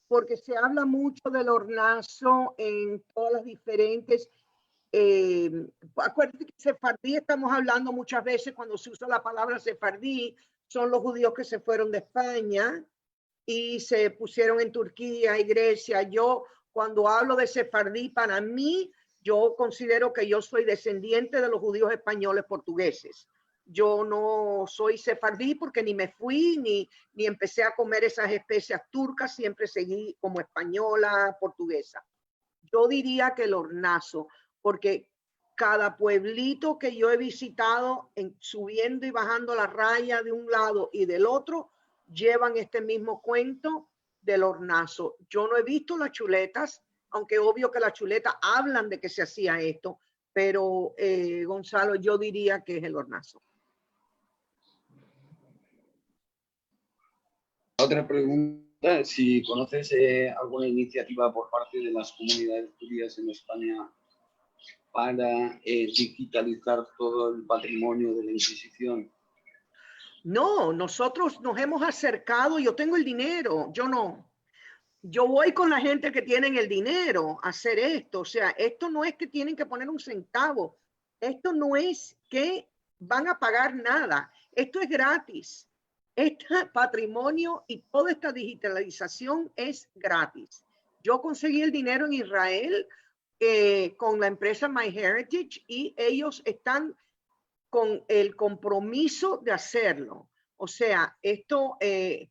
porque se habla mucho del hornazo en todas las diferentes. Acuérdate que sefardí, estamos hablando muchas veces cuando se usa la palabra sefardí, son los judíos que se fueron de España y se pusieron en Turquía y Grecia. Yo, cuando hablo de sefardí, para mí, yo considero que yo soy descendiente de los judíos españoles portugueses. Yo no soy sefardí porque ni me fui, ni empecé a comer esas especias turcas, siempre seguí como española, portuguesa. Yo diría que el hornazo, porque cada pueblito que yo he visitado, subiendo y bajando la raya de un lado y del otro, llevan este mismo cuento del hornazo. Yo no he visto las chuletas, aunque obvio que las chuletas hablan de que se hacía esto, pero Gonzalo, yo diría que es el hornazo. Otra pregunta, si conoces alguna iniciativa por parte de las comunidades judías en España para digitalizar todo el patrimonio de la Inquisición. No, nosotros nos hemos acercado, yo tengo el dinero, yo no. Yo voy con la gente que tienen el dinero a hacer esto. O sea, esto no es que tienen que poner un centavo. Esto no es que van a pagar nada. Esto es gratis. Este patrimonio y toda esta digitalización es gratis. Yo conseguí el dinero en Israel con la empresa MyHeritage y ellos están con el compromiso de hacerlo. O sea, esto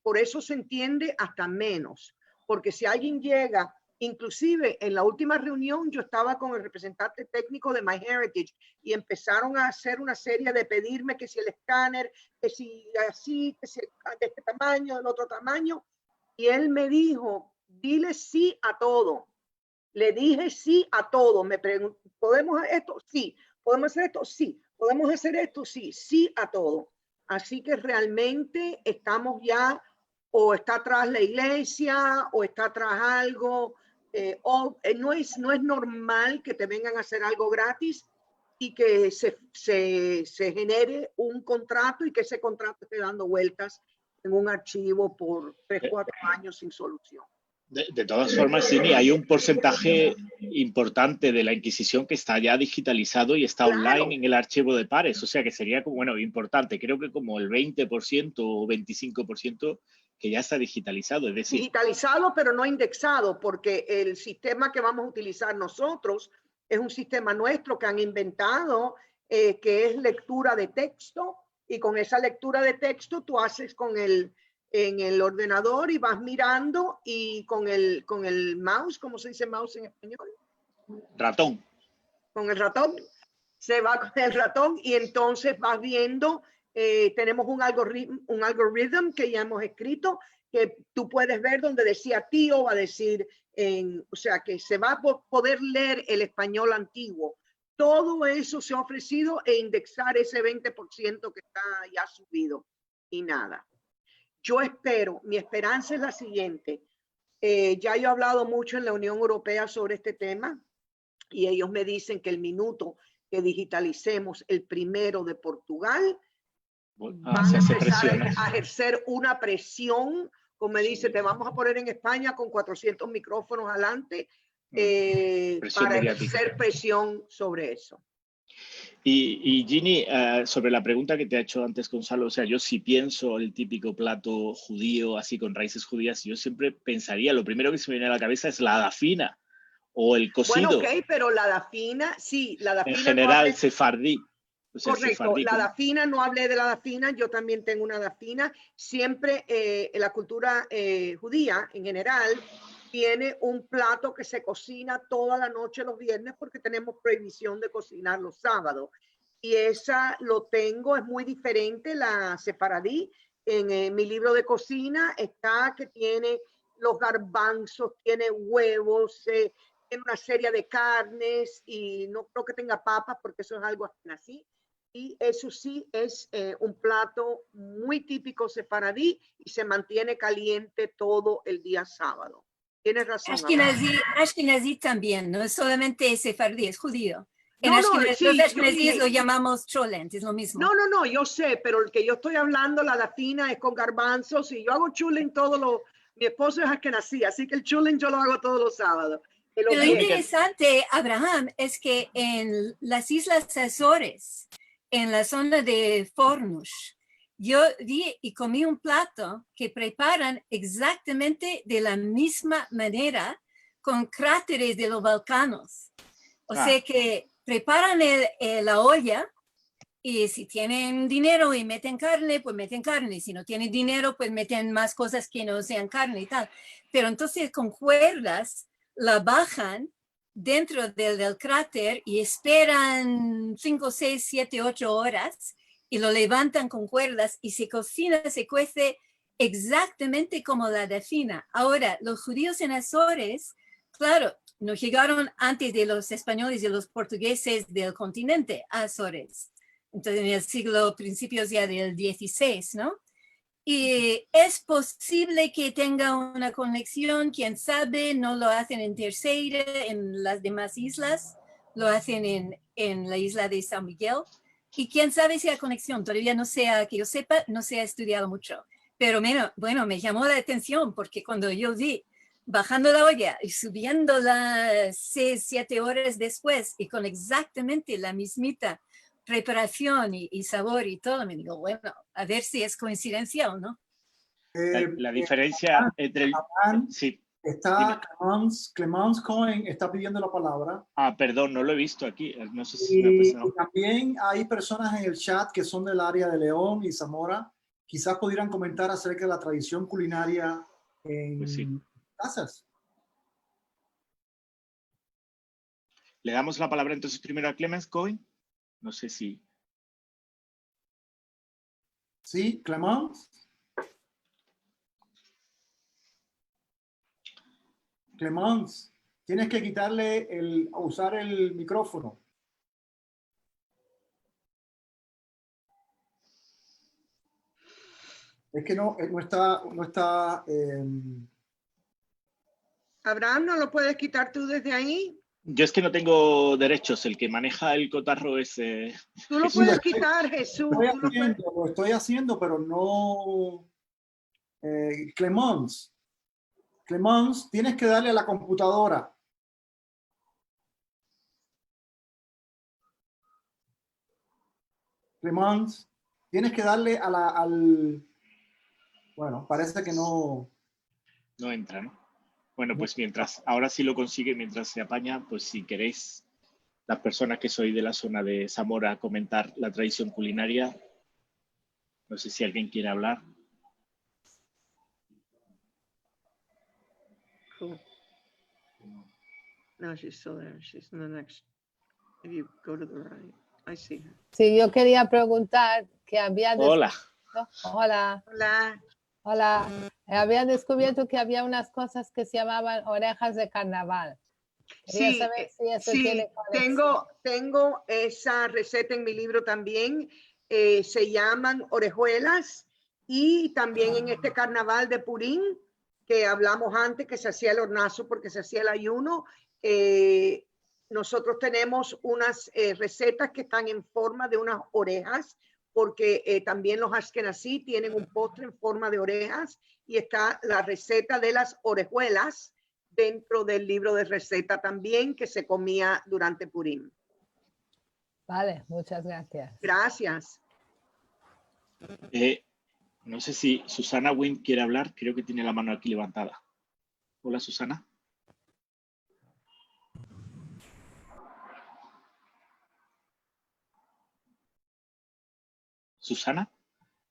por eso se entiende hasta menos. Porque si alguien llega, inclusive en la última reunión yo estaba con el representante técnico de MyHeritage y empezaron a hacer una serie de pedirme que si el escáner, que si así, que si de este tamaño, del otro tamaño. Y él me dijo, dile sí a todo. Le dije sí a todo. Me preguntó, ¿podemos hacer esto? Sí. ¿Podemos hacer esto? Sí. ¿Podemos hacer esto? Sí. Sí a todo. Así que realmente estamos ya, o está atrás la iglesia, o está atrás algo, no es normal que te vengan a hacer algo gratis y que se genere un contrato y que ese contrato esté dando vueltas en un archivo por 3 o 4 años sin solución. De todas formas, Ginny, hay un porcentaje importante de la Inquisición que está ya digitalizado y está online en el archivo de pares. O sea que sería como, bueno, importante. Creo que como el 20% o 25% que ya está digitalizado. Es decir, digitalizado, pero no indexado, porque el sistema que vamos a utilizar nosotros es un sistema nuestro que han inventado, que es lectura de texto, y con esa lectura de texto tú haces en el ordenador y vas mirando, y con el mouse, ¿cómo se dice mouse en español? ratón. Con el ratón, se va con el ratón y entonces vas viendo, tenemos un algoritmo que ya hemos escrito, que tú puedes ver donde decía tío, va a decir, o sea que se va a poder leer el español antiguo. Todo eso se ha ofrecido e indexar ese 20% que está ya subido y nada. Yo espero, mi esperanza es la siguiente. Ya yo he hablado mucho en la Unión Europea sobre este tema y ellos me dicen que el minuto que digitalicemos el primero de Portugal, van a empezar a ejercer una presión, como me dice, te vamos a poner en España con 400 micrófonos adelante para ejercer presión sobre eso. Y Ginny, sobre la pregunta que te ha hecho antes Gonzalo, o sea, yo sí pienso el típico plato judío, así con raíces judías, yo siempre pensaría, lo primero que se me viene a la cabeza es la dafina o el cocido. Bueno, ok, pero la dafina, sí, la dafina. En general, no sefardí. O sea, correcto, sefardí, la dafina, no hablé de la dafina, yo también tengo una dafina. Siempre en la cultura judía en general tiene un plato que se cocina toda la noche los viernes porque tenemos prohibición de cocinar los sábados. Y esa lo tengo, es muy diferente, la sefaradí. En mi libro de cocina está que tiene los garbanzos, tiene huevos, tiene una serie de carnes y no creo que tenga papas porque eso es algo así. Y eso sí es un plato muy típico sefaradí y se mantiene caliente todo el día sábado. Tienes razón. Ashkenazí también, no es solamente sefardí, es judío. En no, Ashkenazí, los ashkenazíes lo llamamos cholent, es lo mismo. No, yo sé, pero el que yo estoy hablando, la dafina es con garbanzos y yo hago chulent mi esposo es ashkenazí, así que el chulent yo lo hago todos los sábados. Lo interesante, Abraham, es que en las Islas Azores, en la zona de Fornush, yo vi y comí un plato que preparan exactamente de la misma manera con cráteres de los Balcanos. O sea que preparan la olla y si tienen dinero y meten carne, pues meten carne. Si no tienen dinero, pues meten más cosas que no sean carne y tal. Pero entonces con cuerdas la bajan dentro del cráter y esperan 5, 6, 7, 8 horas y lo levantan con cuerdas y se cocina, se cuece exactamente como la dafina. Ahora, los judíos en Azores, claro, nos llegaron antes de los españoles y los portugueses del continente a Azores. Entonces, en el siglo, principios ya del 16, ¿no? Y es posible que tenga una conexión, quién sabe, no lo hacen en Terceira, en las demás islas, lo hacen en la isla de San Miguel. Y quién sabe si hay conexión, todavía no sé, que yo sepa, no se ha estudiado mucho. Pero bueno, me llamó la atención porque cuando yo vi bajando la olla y subiendo las 6, 7 horas después y con exactamente la mismita preparación y sabor y todo, me digo, bueno, a ver si es coincidencia o no. La diferencia entre el... Sí. Está Clemence Cohen está pidiendo la palabra. Perdón, no lo he visto aquí. No sé si me ha pasado. Y también hay personas en el chat que son del área de León y Zamora. Quizás pudieran comentar acerca de la tradición culinaria en casas. Le damos la palabra entonces primero a Clemence Cohen. No sé si... Sí, Clemence. Clemence, tienes que quitarle usar el micrófono. Es que no está. Abraham, ¿no lo puedes quitar tú desde ahí? Yo es que no tengo derechos. El que maneja el cotarro es... Tú lo puedes quitar, Jesús. Lo estoy haciendo, pero no... Clemence. Clemence, tienes que darle a la computadora. Clemence, tienes que darle a al... Bueno, parece que no... No entra, ¿no? Bueno, pues mientras, ahora sí lo consigue, mientras se apaña, pues si queréis, las personas que sois de la zona de Zamora, comentar la tradición culinaria. No sé si alguien quiere hablar. Cool. No, she's still there. She's in the next. If you go to the right, I see her. Sí, yo quería preguntar que había Hola. Hola. Hola. Hola. Había descubierto que había unas cosas que se llamaban orejas de carnaval. Quería Sí, saber si eso sí, tiene conexión. tengo esa receta en mi libro también. Se llaman orejuelas, y también en este carnaval de Purín, que hablamos antes, que se hacía el hornazo porque se hacía el ayuno. Nosotros tenemos unas recetas que están en forma de unas orejas, porque también los ashkenazí tienen un postre en forma de orejas, y está la receta de las orejuelas dentro del libro de receta también, que se comía durante Purim. Vale, muchas gracias. Gracias. No sé si Susana Wynn quiere hablar, creo que tiene la mano aquí levantada. Hola, Susana. Susana,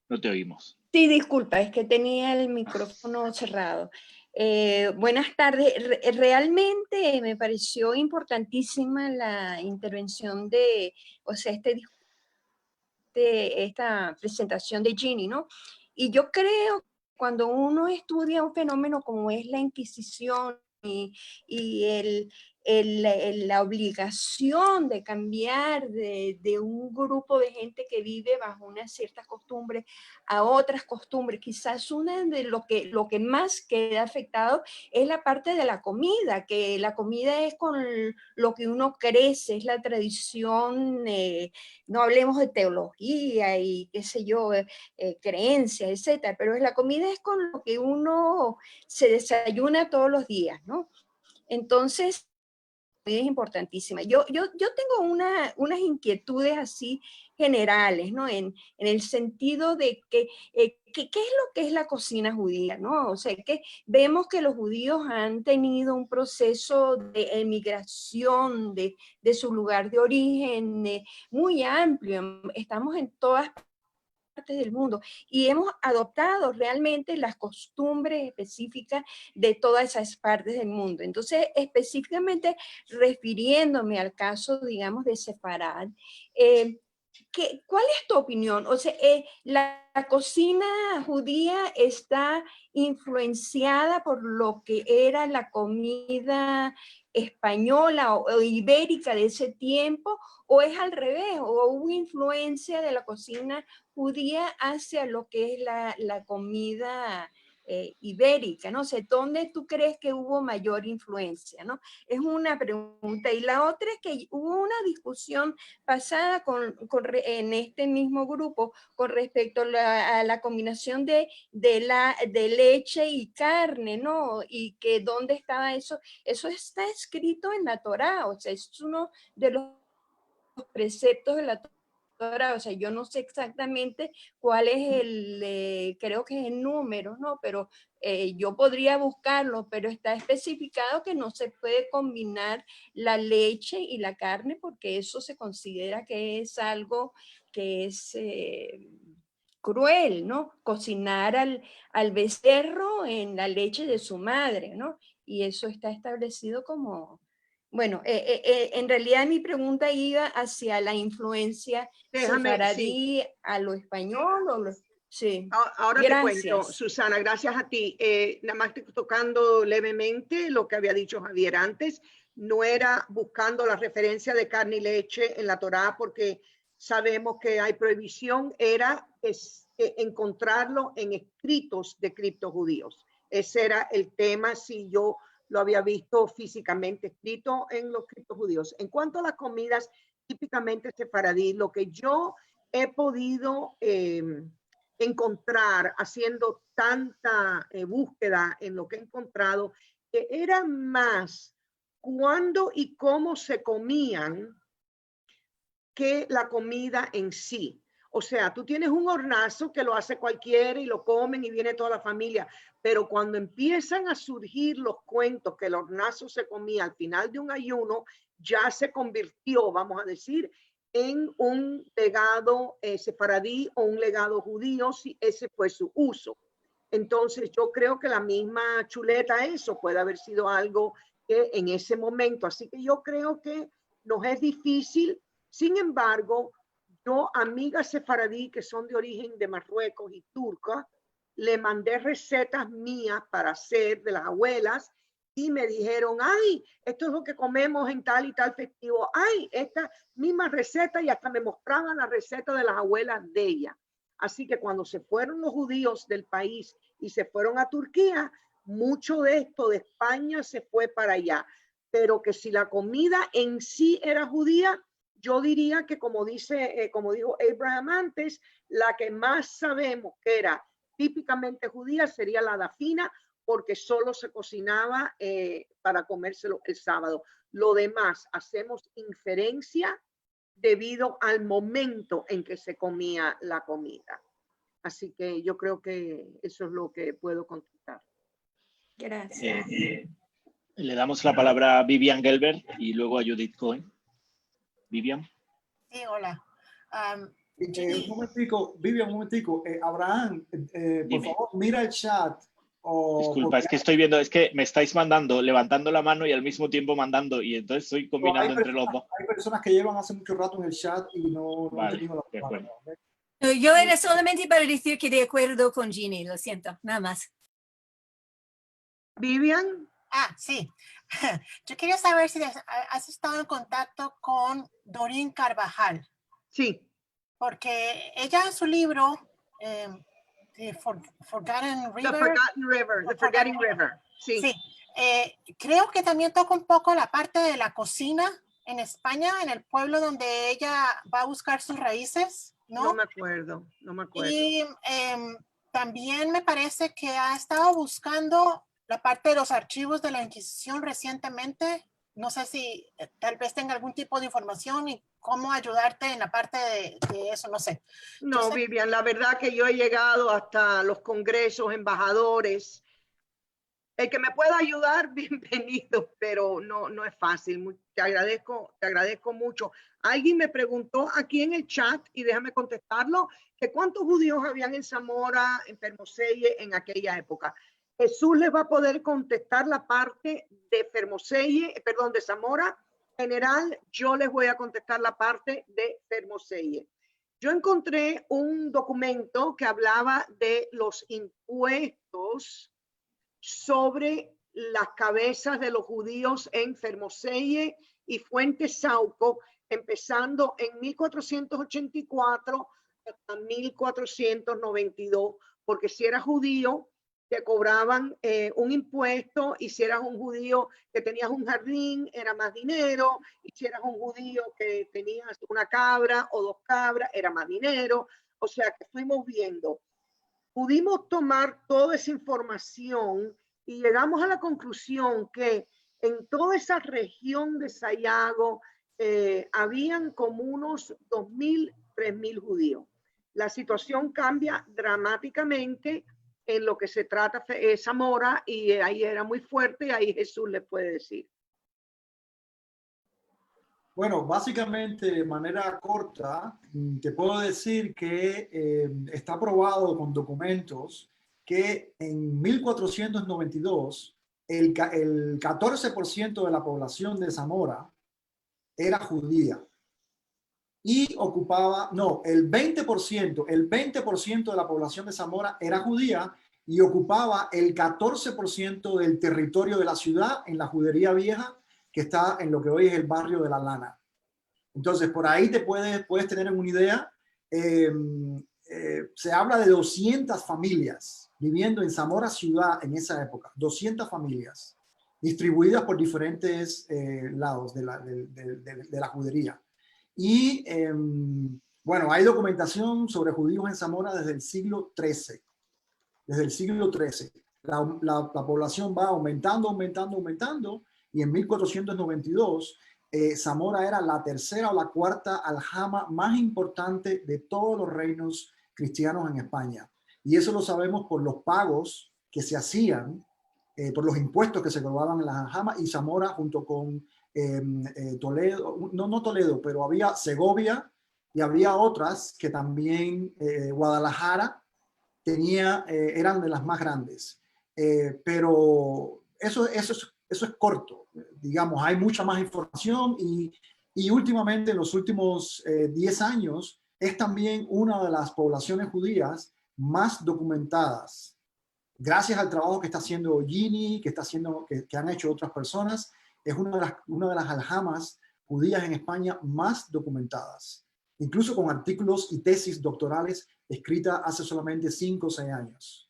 no te oímos. Sí, disculpa, es que tenía el micrófono cerrado. Buenas tardes. Realmente me pareció importantísima la intervención de esta presentación de Ginny, ¿no? Y yo creo que cuando uno estudia un fenómeno como es la Inquisición y la obligación de cambiar de un grupo de gente que vive bajo unas ciertas costumbres a otras costumbres, quizás una de lo que más queda afectado es la parte de la comida, que la comida es con lo que uno crece, es la tradición, no hablemos de teología y qué sé yo, creencias, etcétera, pero la comida es con lo que uno se desayuna todos los días, ¿no? Entonces, es importantísima. Yo tengo unas inquietudes así generales, ¿no? En el sentido de que, ¿qué es lo que es la cocina judía, ¿no? O sea, que vemos que los judíos han tenido un proceso de emigración de su lugar de origen muy amplio. Estamos en todas partes del mundo y hemos adoptado realmente las costumbres específicas de todas esas partes del mundo. Entonces, específicamente refiriéndome al caso, digamos, de Sefarad, ¿cuál es tu opinión? O sea, la cocina judía está influenciada por lo que era la comida española o ibérica de ese tiempo, o es al revés, o hubo influencia de la cocina judía hacia lo que es la comida ibérica, ¿no? O sea, ¿dónde tú crees que hubo mayor influencia, no? Es una pregunta. Y la otra es que hubo una discusión pasada en este mismo grupo con respecto a la combinación de leche y carne, ¿no? Y que dónde estaba eso. Eso está escrito en la Torá, o sea, es uno de los preceptos de la Torá. O sea, yo no sé exactamente cuál es creo que es el número, ¿no? Pero yo podría buscarlo, pero está especificado que no se puede combinar la leche y la carne porque eso se considera que es algo que es cruel, ¿no? Cocinar al becerro en la leche de su madre, ¿no? Y eso está establecido como... Bueno, en realidad mi pregunta iba hacia la influencia sefaradí a lo español o sí. Ahora gracias. Te cuento, Susana, gracias a ti. Nada más tocando levemente lo que había dicho Javier antes, no era buscando la referencia de carne y leche en la Torá porque sabemos que hay prohibición, era encontrarlo en escritos de criptojudíos. Ese era el tema, si yo lo había visto físicamente escrito en los criptojudíos. En cuanto a las comidas típicamente sefaradí, lo que yo he podido encontrar, haciendo tanta búsqueda en lo que he encontrado, que era más cuándo y cómo se comían que la comida en sí. O sea, tú tienes un hornazo que lo hace cualquiera y lo comen y viene toda la familia, pero cuando empiezan a surgir los cuentos que el hornazo se comía al final de un ayuno, ya se convirtió, vamos a decir, en un legado sefaradí o un legado judío, si ese fue su uso. Entonces yo creo que la misma chuleta, eso puede haber sido algo que en ese momento, así que yo creo que nos es difícil. Sin embargo, yo, amigas sefaradí que son de origen de Marruecos y turca, le mandé recetas mías para hacer de las abuelas y me dijeron, ay, esto es lo que comemos en tal y tal festivo. Ay, esta misma receta, y hasta me mostraban la receta de las abuelas de ella. Así que cuando se fueron los judíos del país y se fueron a Turquía, mucho de esto de España se fue para allá. Pero que si la comida en sí era judía, yo diría que como dijo Abraham antes, la que más sabemos que era típicamente judía sería la dafina, porque solo se cocinaba para comérselo el sábado. Lo demás hacemos inferencia debido al momento en que se comía la comida. Así que yo creo que eso es lo que puedo contestar. Gracias. Le damos la palabra a Vivian Gelber y luego a Judith Cohen. Vivian. Sí, hola. Un momentico, Vivian, un momentico. Abraham, por favor, mira el chat. Disculpa, es que estoy viendo, es que me estáis mandando, levantando la mano y al mismo tiempo mandando, y entonces estoy combinando entre los dos. Hay personas que llevan hace mucho rato en el chat y no han tenido la palabra. Yo era solamente para decir que de acuerdo con Ginny, lo siento, nada más. Vivian. Sí. Yo quería saber si has estado en contacto con Doreen Carvajal. Sí. Porque ella en su libro, Forgotten River. The Forgetting River. Sí. Sí. Creo que también toca un poco la parte de la cocina en España, en el pueblo donde ella va a buscar sus raíces, ¿no? No me acuerdo. Y también me parece que ha estado buscando la parte de los archivos de la Inquisición recientemente. No sé si tal vez tenga algún tipo de información y cómo ayudarte en la parte de eso, no sé. No, Vivian, la verdad que yo he llegado hasta los congresos, embajadores. El que me pueda ayudar, bienvenido, pero no es fácil. Te agradezco mucho. Alguien me preguntó aquí en el chat, y déjame contestarlo, que cuántos judíos habían en Zamora, en Fermoselle en aquella época. Jesús les va a poder contestar la parte de de Zamora general. Yo les voy a contestar la parte de Fermoselle. Yo encontré un documento que hablaba de los impuestos sobre las cabezas de los judíos en Fermoselle y Fuentesauco, empezando en 1484 hasta 1492, porque si eras judío, te cobraban un impuesto, y si eras un judío que tenías un jardín, era más dinero, y si eras un judío que tenías una cabra o 2 cabras, era más dinero. O sea que fuimos viendo. Pudimos tomar toda esa información y llegamos a la conclusión que en toda esa región de Sayago habían como unos 2.000, 3.000 judíos. La situación cambia dramáticamente en lo que se trata Zamora, y ahí era muy fuerte, y ahí Jesús le puede decir. Bueno, básicamente de manera corta, te puedo decir que está probado con documentos que en 1492 el 14% de la población de Zamora era judía y ocupaba, el 20% de la población de Zamora era judía y ocupaba el 14% del territorio de la ciudad en la judería vieja, que está en lo que hoy es el barrio de La Lana. Entonces, por ahí te puedes tener una idea. Se habla de 200 familias viviendo en Zamora ciudad en esa época. 200 familias distribuidas por diferentes lados de la judería. Y Bueno, hay documentación sobre judíos en Zamora desde el siglo XIII. Desde el siglo XIII. La población va aumentando, aumentando, aumentando, y en 1492 Zamora era la tercera o la cuarta aljama más importante de todos los reinos cristianos en España. Y eso lo sabemos por los pagos que se hacían, por los impuestos que se cobraban en las aljamas, y Zamora junto con Toledo, no Toledo, pero había Segovia y había otras que también, Guadalajara, eran de las más grandes. Pero eso es corto, digamos, hay mucha más información y últimamente, en los últimos 10 años, es también una de las poblaciones judías más documentadas. Gracias al trabajo que está haciendo Ginny, que han hecho otras personas, es una de las aljamas judías en España más documentadas, incluso con artículos y tesis doctorales escritas hace solamente 5 o 6 años.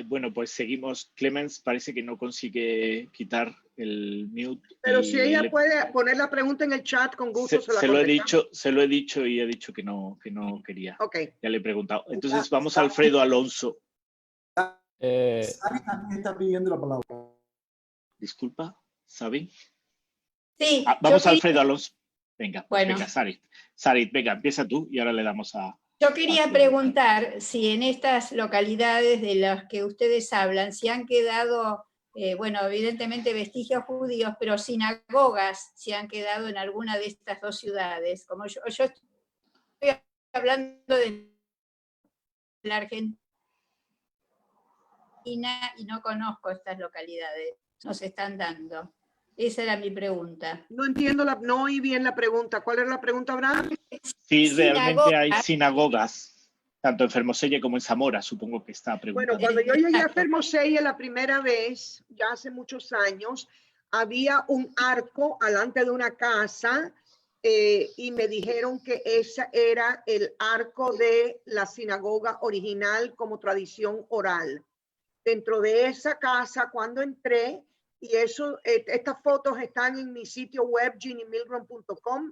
Bueno, pues seguimos. Clemens parece que no consigue quitar el mute. Pero si ella puede poner la pregunta en el chat, con gusto se lo he dicho y ha dicho que no quería. Okay. Ya le he preguntado. Entonces vamos a Alfredo Alonso. Sari también está pidiendo la palabra. Disculpa, ¿Sabi? Sí. Vamos a Alfredo Alonso. Venga, bueno. Venga, Sarit, venga, empieza tú y ahora le damos a... Yo quería preguntar si en estas localidades de las que ustedes hablan, si han quedado, bueno, evidentemente vestigios judíos, pero sinagogas, si han quedado en alguna de estas dos ciudades. Como yo estoy hablando de la Argentina y no conozco estas localidades, nos están dando. Esa era mi pregunta. No entiendo, no oí bien la pregunta. ¿Cuál era la pregunta, Abraham? Sí, realmente hay sinagogas, tanto en Fermoselle como en Zamora, supongo que está preguntando. Bueno, cuando yo llegué a Fermoselle la primera vez, ya hace muchos años, había un arco delante de una casa y me dijeron que ese era el arco de la sinagoga original como tradición oral. Dentro de esa casa, cuando entré, y estas fotos están en mi sitio web, jinnymilgrom.com.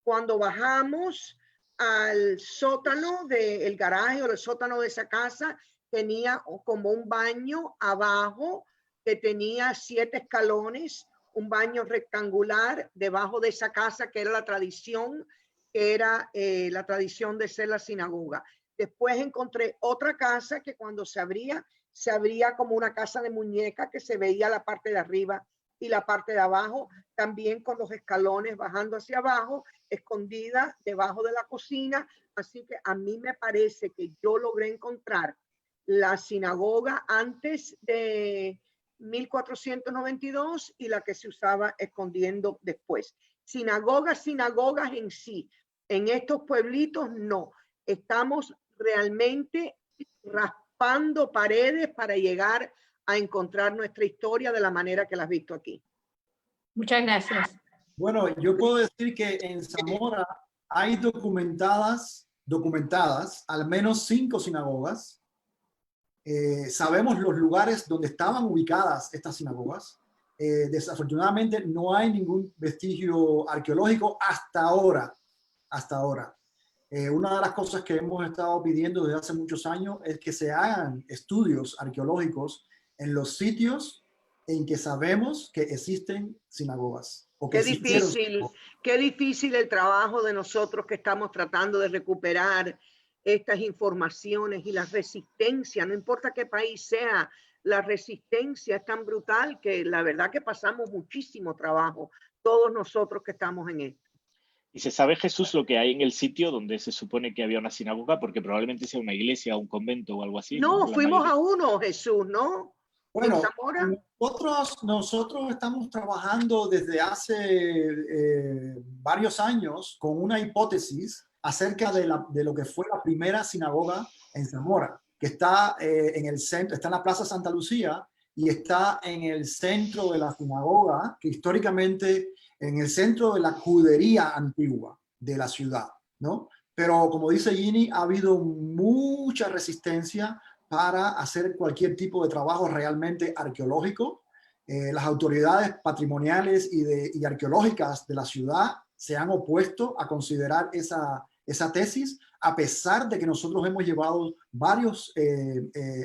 Cuando bajamos al sótano del garaje o el sótano de esa casa, tenía como un baño abajo que tenía 7 escalones, un baño rectangular debajo de esa casa que era la tradición, la tradición de ser la sinagoga. Después encontré otra casa que cuando se abría como una casa de muñeca, que se veía la parte de arriba y la parte de abajo, también con los escalones bajando hacia abajo, escondida debajo de la cocina. Así que a mí me parece que yo logré encontrar la sinagoga antes de 1492 y la que se usaba escondiendo después. Sinagogas en sí, en estos pueblitos no. Estamos realmente raspando paredes para llegar a encontrar nuestra historia de la manera que la has visto aquí. Muchas gracias. Bueno, yo puedo decir que en Zamora hay documentadas al menos 5 sinagogas. Sabemos los lugares donde estaban ubicadas estas sinagogas. Desafortunadamente no hay ningún vestigio arqueológico hasta ahora. Una de las cosas que hemos estado pidiendo desde hace muchos años es que se hagan estudios arqueológicos en los sitios en que sabemos que existen sinagogas. Qué difícil el trabajo de nosotros que estamos tratando de recuperar estas informaciones y la resistencia, no importa qué país sea, la resistencia es tan brutal que la verdad que pasamos muchísimo trabajo, todos nosotros que estamos en esto. ¿Y se sabe, Jesús, lo que hay en el sitio donde se supone que había una sinagoga? Porque probablemente sea una iglesia, un convento o algo así. No, fuimos a uno, Jesús, ¿no? Bueno, nosotros estamos trabajando desde hace varios años con una hipótesis acerca de lo que fue la primera sinagoga en Zamora, que está en el centro, está en la Plaza Santa Lucía y está en el centro de la sinagoga, que históricamente en el centro de la judería antigua de la ciudad, ¿no? Pero como dice Ginny, ha habido mucha resistencia para hacer cualquier tipo de trabajo realmente arqueológico. Las autoridades patrimoniales y arqueológicas de la ciudad se han opuesto a considerar esa tesis, a pesar de que nosotros hemos llevado varios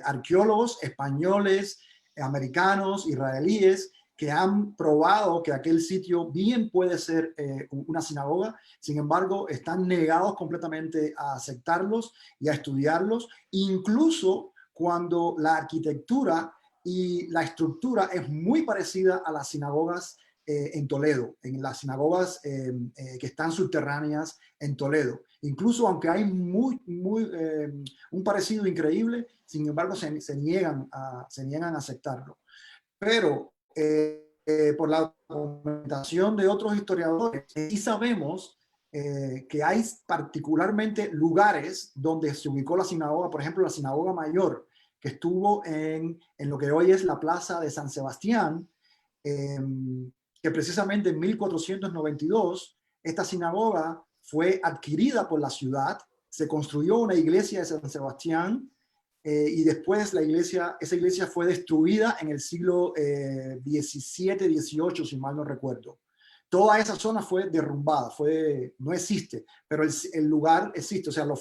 arqueólogos españoles, americanos, israelíes, que han probado que aquel sitio bien puede ser una sinagoga. Sin embargo, están negados completamente a aceptarlos y a estudiarlos, incluso cuando la arquitectura y la estructura es muy parecida a las sinagogas en Toledo, en las sinagogas que están subterráneas en Toledo. Incluso aunque hay un parecido increíble, sin embargo se niegan a aceptarlo. Pero por la documentación de otros historiadores, sí sabemos que hay particularmente lugares donde se ubicó la sinagoga, por ejemplo, la sinagoga mayor, que estuvo en lo que hoy es la plaza de San Sebastián, que precisamente en 1492 esta sinagoga fue adquirida por la ciudad, se construyó una iglesia de San Sebastián, y después esa iglesia fue destruida en el siglo XVII, XVIII, si mal no recuerdo. Toda esa zona fue derrumbada, no existe, pero el lugar existe. O sea, los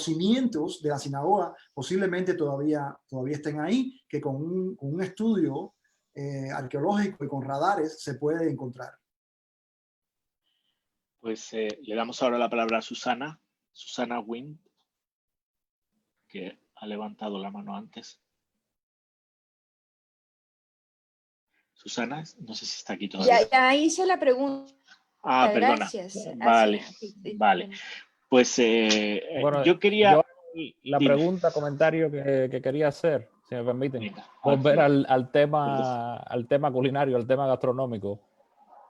cimientos de la sinagoga posiblemente todavía estén ahí, que con un estudio arqueológico y con radares se puede encontrar. Pues le damos ahora la palabra a Susana Wynn, que ha levantado la mano antes. Susana, no sé si está aquí todavía. Ya hice la pregunta. Ah, perdona. Gracias. Vale. Pues bueno, yo quería... La pregunta, comentario que quería hacer, si me permiten, volver al tema culinario, al tema gastronómico.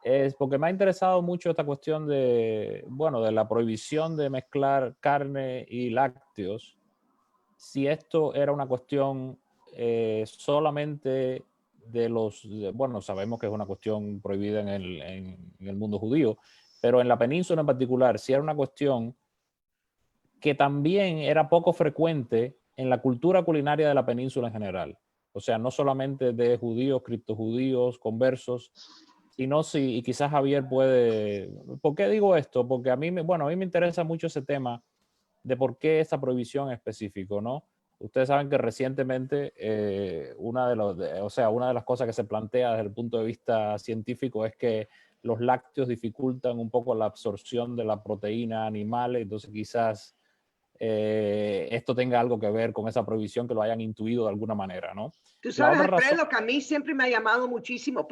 Es porque me ha interesado mucho esta cuestión de la prohibición de mezclar carne y lácteos. Si esto era una cuestión solamente sabemos que es una cuestión prohibida en el mundo judío, pero en la península en particular, si era una cuestión que también era poco frecuente en la cultura culinaria de la península en general. O sea, no solamente de judíos, criptojudíos, conversos, sino y quizás Javier puede... ¿Por qué digo esto? Porque a mí me interesa mucho ese tema de por qué esta prohibición en específico, ¿no? Ustedes saben que recientemente una de las cosas que se plantea desde el punto de vista científico es que los lácteos dificultan un poco la absorción de la proteína animal, entonces quizás esto tenga algo que ver con esa prohibición, que lo hayan intuido de alguna manera, ¿no? Tú sabes, Alfredo, que a mí siempre me ha llamado muchísimo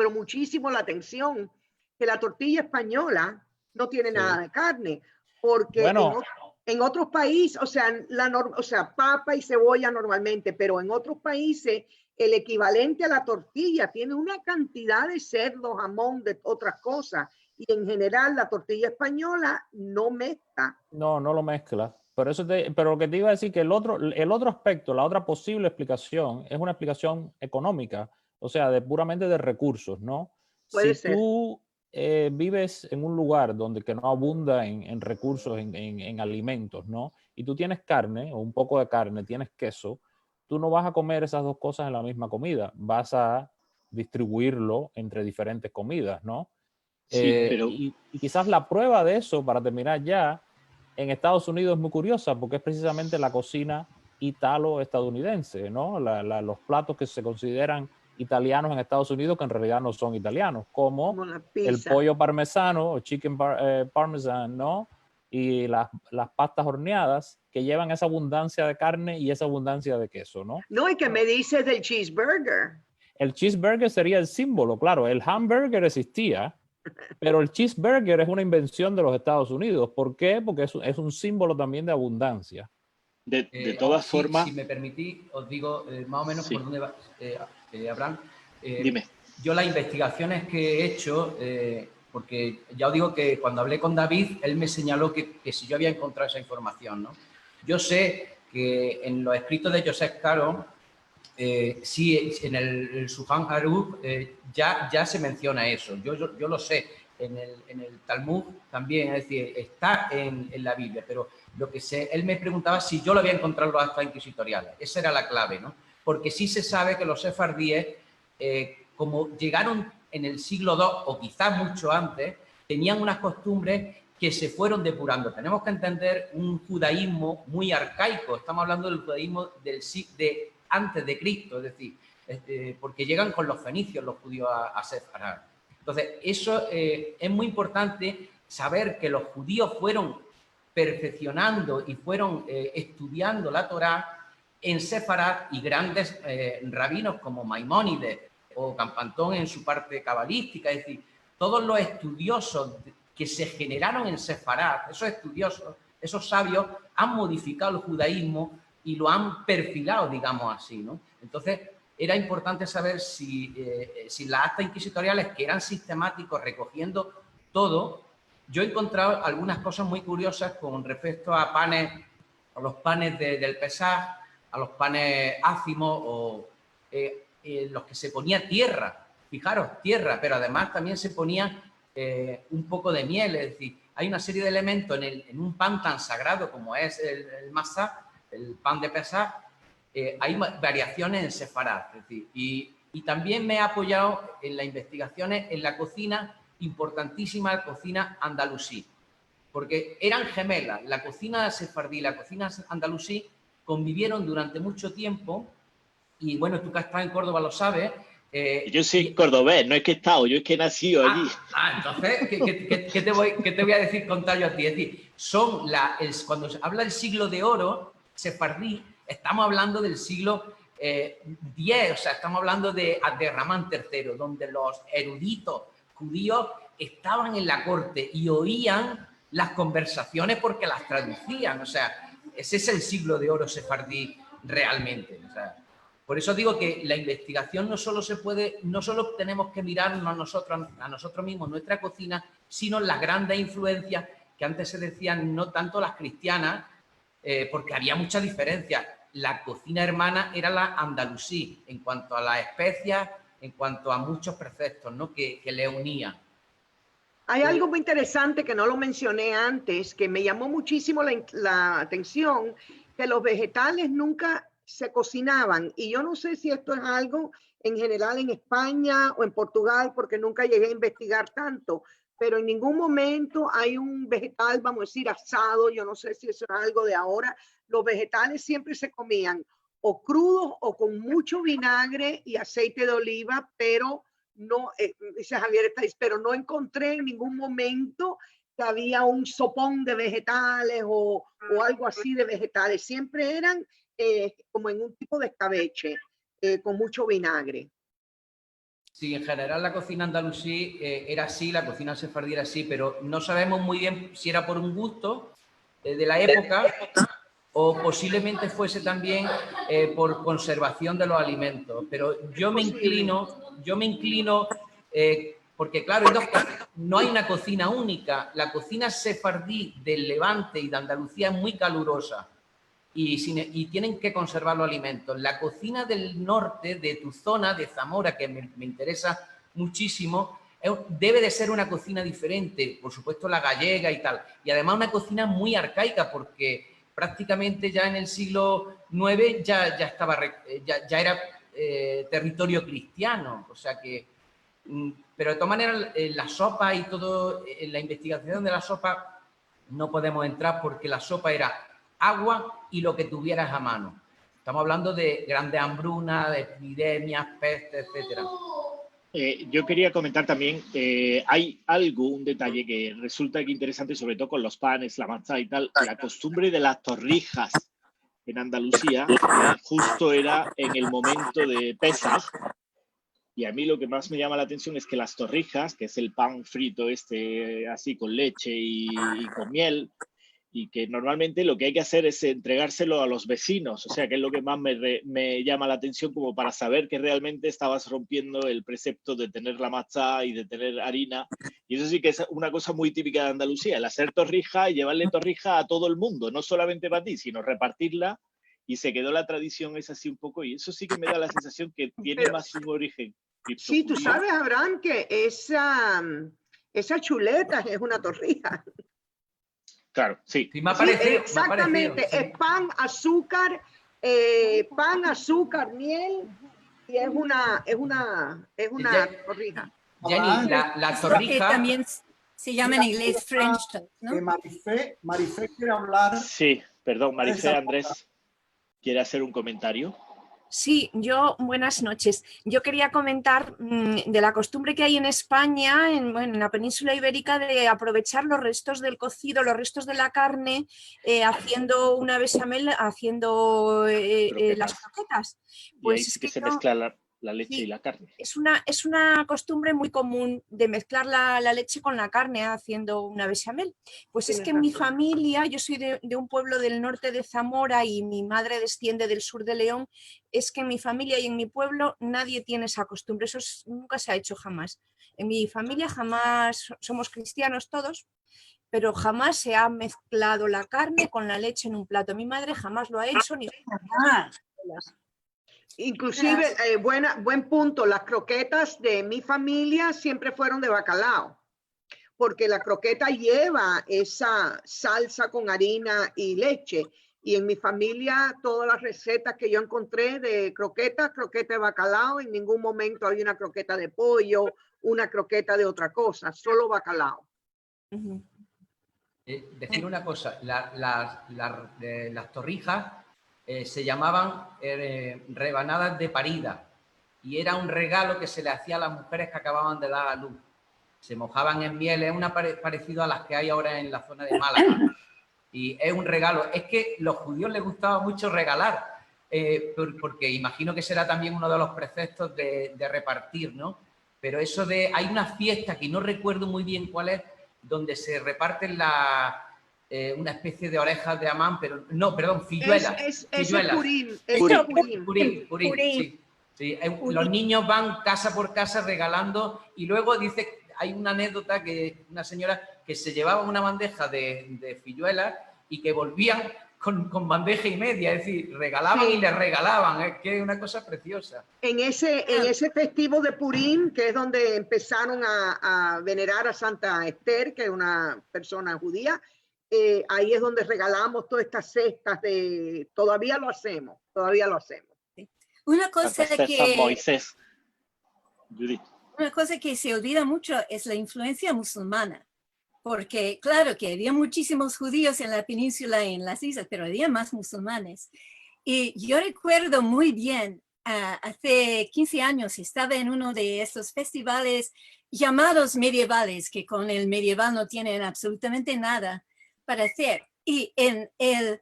la atención que la tortilla española no tiene nada de carne, porque en otros países, o sea, papa y cebolla normalmente, pero en otros países el equivalente a la tortilla tiene una cantidad de cerdo, jamón, de otras cosas, y en general la tortilla española no mezcla. No lo mezcla. Pero lo que te iba a decir que el otro aspecto, la otra posible explicación es una explicación económica, o sea, puramente de recursos, ¿no? Puede ser. Tú vives en un lugar que no abunda en recursos, en alimentos, ¿no? Y tú tienes carne o un poco de carne, tienes queso, tú no vas a comer esas dos cosas en la misma comida, vas a distribuirlo entre diferentes comidas, ¿no? Sí, pero... y quizás la prueba de eso, para terminar ya, en Estados Unidos es muy curiosa porque es precisamente la cocina italo-estadounidense, ¿no? Los platos que se consideran italianos en Estados Unidos que en realidad no son italianos, como el pollo parmesano o chicken parmesan, ¿no? Y las pastas horneadas que llevan esa abundancia de carne y esa abundancia de queso, ¿no? No, ¿y qué me dices del cheeseburger? El cheeseburger sería el símbolo, claro, el hamburger existía, pero el cheeseburger es una invención de los Estados Unidos. ¿Por qué? Porque es un símbolo también de abundancia. De todas formas... Si me permitís, os digo más o menos por dónde va, Abraham. Dime. Yo las investigaciones que he hecho, porque ya os digo que cuando hablé con David, él me señaló que si yo había encontrado esa información, ¿no? Yo sé que en los escritos de Joseph Caron, sí, en el Shulchan Aruch ya se menciona eso, yo lo sé, en el Talmud también, es decir, está en la Biblia, pero lo que sé, él me preguntaba si yo lo había encontrado en los actas inquisitoriales, esa era la clave, ¿no? Porque sí se sabe que los sefardíes, como llegaron en el siglo II o quizás mucho antes, tenían unas costumbres que se fueron depurando. Tenemos que entender un judaísmo muy arcaico. Estamos hablando del judaísmo de antes de Cristo, es decir, porque llegan con los fenicios los judíos a Sefarad. Entonces, eso es muy importante saber que los judíos fueron perfeccionando y fueron estudiando la Torá en Sefarad, y grandes rabinos como Maimónides o Campantón en su parte cabalística, es decir, todos los estudiosos que se generaron en Sefarad, esos estudiosos, esos sabios, han modificado el judaísmo y lo han perfilado, digamos así, ¿no? Entonces, era importante saber si las actas inquisitoriales, que eran sistemáticos, recogiendo todo. Yo he encontrado algunas cosas muy curiosas con respecto a los panes del Pesaj, a los panes ácimos o los que se ponía tierra. Fijaros, tierra, pero además también se ponía un poco de miel. Es decir, hay una serie de elementos en un pan tan sagrado como es el masá, el pan de Pesaj. Hay variaciones en Sefarad. Es decir, y también me he apoyado en las investigaciones en la cocina, importantísima cocina andalusí, porque eran gemelas. La cocina sefardí y la cocina andalusí convivieron durante mucho tiempo, y bueno, tú que has estado en Córdoba lo sabes. Yo soy cordobés, no es que he estado, yo es que he nacido allí. Entonces, ¿qué te voy a decir, contar yo a ti? Es decir, cuando se habla del siglo de oro sefardí, estamos hablando del siglo X, o sea, estamos hablando de Abderramán III, donde los eruditos judíos estaban en la corte y oían las conversaciones porque las traducían. O sea, ese es el siglo de oro sefardí realmente. O sea, por eso digo que la investigación no solo tenemos que mirarnos a nosotros mismos, nuestra cocina, sino las grandes influencias que antes se decían, no tanto las cristianas, porque había mucha diferencia. La cocina hermana era la andalusí en cuanto a las especias, en cuanto a muchos preceptos, ¿no?, que le unían. Hay algo muy interesante que no lo mencioné antes, que me llamó muchísimo la atención, que los vegetales nunca se cocinaban. Y yo no sé si esto es algo en general en España o en Portugal, porque nunca llegué a investigar tanto, pero en ningún momento hay un vegetal, vamos a decir, asado. Yo no sé si eso es algo de ahora. Los vegetales siempre se comían o crudos o con mucho vinagre y aceite de oliva, pero no, dice Javier, pero no encontré en ningún momento que había un sopón de vegetales o algo así de vegetales. Siempre eran como en un tipo de escabeche, con mucho vinagre. Sí, en general la cocina andalusí era así, la cocina sefardí era así, pero no sabemos muy bien si era por un gusto de la época o posiblemente fuese también por conservación de los alimentos. Pero yo me inclino, porque claro, no hay una cocina única. La cocina sefardí del Levante y de Andalucía es muy calurosa y tienen que conservar los alimentos. La cocina del norte, de tu zona, de Zamora, que me interesa muchísimo, debe de ser una cocina diferente, por supuesto la gallega y tal. Y además una cocina muy arcaica, porque prácticamente ya en el siglo IX ya era territorio cristiano. O sea que, pero de todas maneras, la sopa y todo, en la investigación de la sopa no podemos entrar, porque la sopa era agua y lo que tuvieras a mano. Estamos hablando de grandes hambrunas, de epidemias, pestes, etcétera. Yo quería comentar también, hay un detalle que resulta que interesante, sobre todo con los panes, la matzá y tal. La costumbre de las torrijas en Andalucía justo era en el momento de Pesaj, y a mí lo que más me llama la atención es que las torrijas, que es el pan frito así con leche y con miel, y que normalmente lo que hay que hacer es entregárselo a los vecinos, o sea, que es lo que más me llama la atención, como para saber que realmente estabas rompiendo el precepto de tener la matzá y de tener harina. Y eso sí que es una cosa muy típica de Andalucía, el hacer torrija y llevarle torrija a todo el mundo, no solamente para ti, sino repartirla, y se quedó la tradición es así un poco, y eso sí que me da la sensación que tiene más un origen. Sí, tú sabes, Abraham, que esa chuleta es una torrija. Claro, sí. Sí, me ha parecido, exactamente, sí. Es pan, azúcar, miel, y es una torrija. Jenny, la torrija... También Se llama en inglés French toast, ¿no? Marifé quiere hablar. Sí, perdón, Marifé, Andrés quiere hacer un comentario. Sí, buenas noches. Yo quería comentar de la costumbre que hay en España, en la península ibérica, de aprovechar los restos del cocido, los restos de la carne, haciendo una bechamel, haciendo las croquetas. Pues y ahí sí que se mezcla la leche y la carne. Es una costumbre muy común de mezclar la leche con la carne haciendo una bechamel. Pues es que en mi familia, yo soy de un pueblo del norte de Zamora y mi madre desciende del sur de León, es que en mi familia y en mi pueblo nadie tiene esa costumbre, eso nunca se ha hecho jamás. En mi familia jamás, somos cristianos todos, pero jamás se ha mezclado la carne con la leche en un plato. Mi madre jamás lo ha hecho ni jamás. Inclusive, buen punto, las croquetas de mi familia siempre fueron de bacalao, porque la croqueta lleva esa salsa con harina y leche. Y en mi familia, todas las recetas que yo encontré de croqueta de bacalao, en ningún momento hay una croqueta de pollo, una croqueta de otra cosa, solo bacalao. Decir una cosa, las torrijas se llamaban rebanadas de parida y era un regalo que se le hacía a las mujeres que acababan de dar a luz. Se mojaban en miel, es parecido a las que hay ahora en la zona de Málaga. Y es un regalo. Es que a los judíos les gustaba mucho regalar, porque imagino que será también uno de los preceptos de repartir, ¿no? Pero eso hay una fiesta que no recuerdo muy bien cuál es, donde se reparten una especie de orejas de Amán, pero no, perdón, filluelas. Es Purín, sí. Sí. Los niños van casa por casa regalando y luego dice, hay una anécdota que una señora que se llevaba una bandeja de filluelas y que volvían con bandeja y media, es decir, regalaban y les regalaban, es que es una cosa preciosa. En ese festivo de Purim, que es donde empezaron a venerar a Santa Esther, que es una persona judía, ahí es donde regalamos todas estas cestas todavía lo hacemos. Una cosa San Moisés. Una cosa que se olvida mucho es la influencia musulmana, porque claro que había muchísimos judíos en la península y en las islas, pero había más musulmanes. Y yo recuerdo muy bien, hace 15 años estaba en uno de estos festivales llamados medievales, que con el medieval no tienen absolutamente nada para hacer. Y en el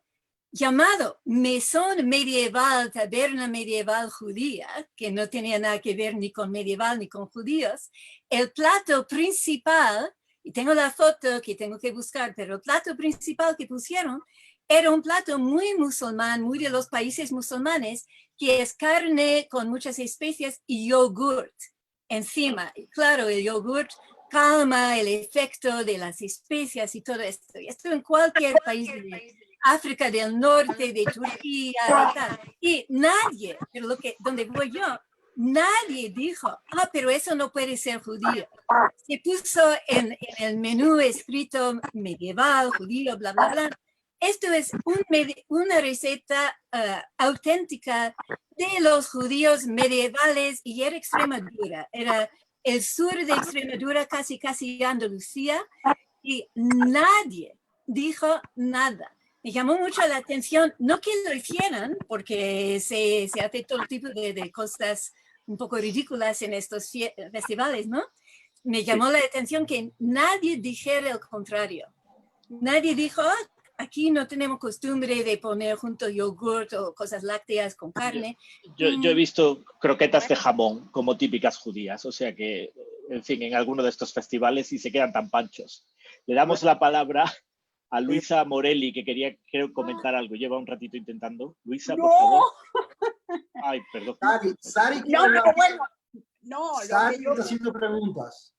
llamado mesón medieval, taberna medieval judía, que no tenía nada que ver ni con medieval ni con judíos, el plato principal, y tengo la foto que tengo que buscar, pero el plato principal que pusieron era un plato muy musulmán, muy de los países musulmanes, que es carne con muchas especias y yogurt encima. Y claro, el yogurt calma el efecto de las especias y todo esto. Y esto en cualquier país de África del Norte, de Turquía, y tal. Y nadie, pero donde voy yo, nadie dijo, pero eso no puede ser judío. Se puso en el menú escrito medieval, judío, bla, bla, bla. Esto es una receta auténtica de los judíos medievales y era Extremadura. Era el sur de Extremadura, casi Andalucía, y nadie dijo nada. Me llamó mucho la atención, no que lo hicieran, porque se hace todo tipo de cosas un poco ridículas en estos festivales, ¿no? Me llamó la atención que nadie dijera el contrario. Nadie dijo, aquí no tenemos costumbre de poner junto yogurt o cosas lácteas con carne. Yo he visto croquetas de jamón como típicas judías, o sea que, en fin, en alguno de estos festivales y se quedan tan panchos. Le damos la palabra a Luisa Morelli, que creo comentar algo. Lleva un ratito intentando. Luisa, por favor. Ay, perdón. Sari, no, pero bueno. No, Sari está haciendo preguntas.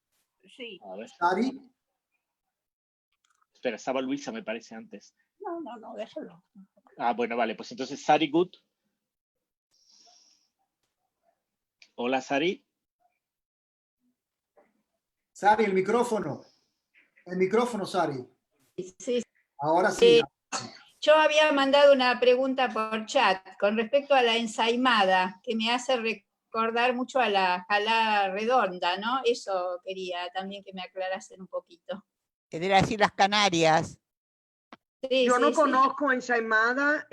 Sí. A ver. Sari. Espera, estaba Luisa, me parece, antes. No, déjalo. Bueno, vale. Pues entonces, Sari Good. Hola, Sari. Sari, el micrófono. El micrófono, Sari. Sí. Ahora sí. Yo había mandado una pregunta por chat con respecto a la ensaimada, que me hace recordar mucho a la jalá redonda, ¿no? Eso quería también que me aclarasen un poquito. Quería decir las Canarias. Sí, Yo no sí, sí. conozco ensaimada,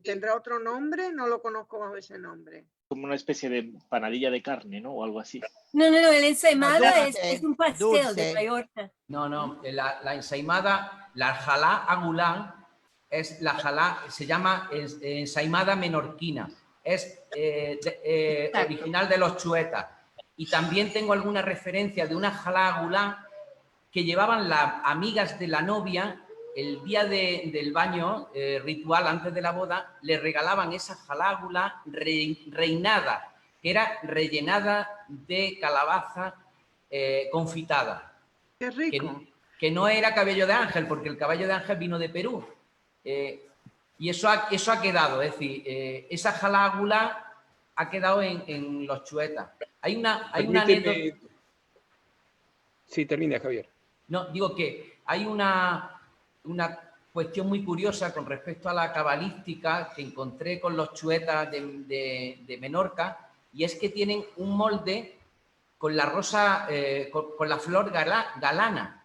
¿tendrá otro nombre? No lo conozco bajo ese nombre. Como una especie de panadilla de carne, ¿no? O algo así. No, el ensaimada Dulce, es un pastel dulce. de Mallorca. No, la ensaimada, la jalá agulán, es la jalá, se llama ensaimada menorquina, es original de los chuetas. Y también tengo alguna referencia de una jalá agulán que llevaban las amigas de la novia el día del baño ritual antes de la boda, le regalaban esa jalá agulán reinada, que era rellenada de calabaza confitada. Qué rico. Que no era cabello de ángel, porque el cabello de ángel vino de Perú. Y eso ha quedado, es decir, esa jalá agulán ha quedado en los chuetas. Hay una anécdota. Sí, termina, Javier. No, digo que hay una cuestión muy curiosa con respecto a la cabalística que encontré con los chuetas de Menorca, y es que tienen un molde con la rosa, con la flor galana,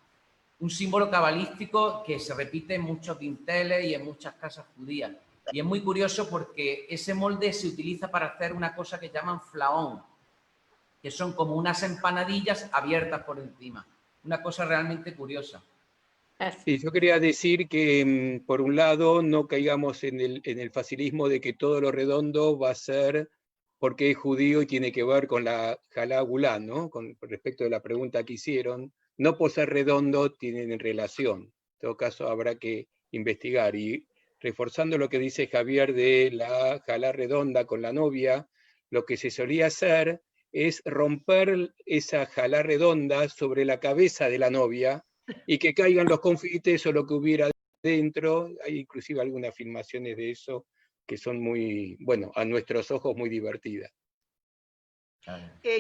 un símbolo cabalístico que se repite en muchos dinteles y en muchas casas judías. Y es muy curioso porque ese molde se utiliza para hacer una cosa que llaman flaón, que son como unas empanadillas abiertas por encima. Una cosa realmente curiosa. Sí, yo quería decir que, por un lado, no caigamos en el facilismo de que todo lo redondo va a ser porque es judío y tiene que ver con la jalá agulán, ¿no? Con respecto de la pregunta que hicieron, no por ser redondo tienen relación. En todo caso, habrá que investigar. Y reforzando lo que dice Javier de la jalá redonda con la novia, lo que se solía hacer es romper esa jalá redonda sobre la cabeza de la novia y que caigan los confites o lo que hubiera dentro. Hay inclusive algunas filmaciones de eso que son muy, bueno, a nuestros ojos muy divertidas.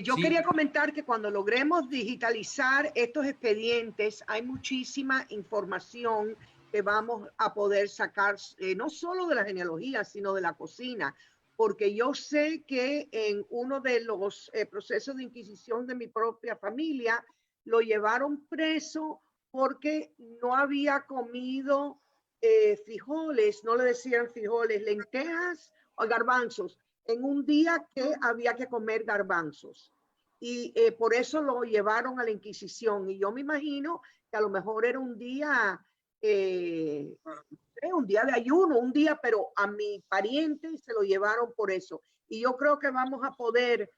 Yo quería comentar que cuando logremos digitalizar estos expedientes, hay muchísima información que vamos a poder sacar, no solo de la genealogía, sino de la cocina, porque yo sé que en uno de los procesos de inquisición de mi propia familia, lo llevaron preso porque no había comido frijoles, no le decían frijoles, lentejas o garbanzos, en un día que había que comer garbanzos. Y por eso lo llevaron a la Inquisición. Y yo me imagino que a lo mejor era un día de ayuno, un día, pero a mi pariente se lo llevaron por eso. Y yo creo que vamos a poder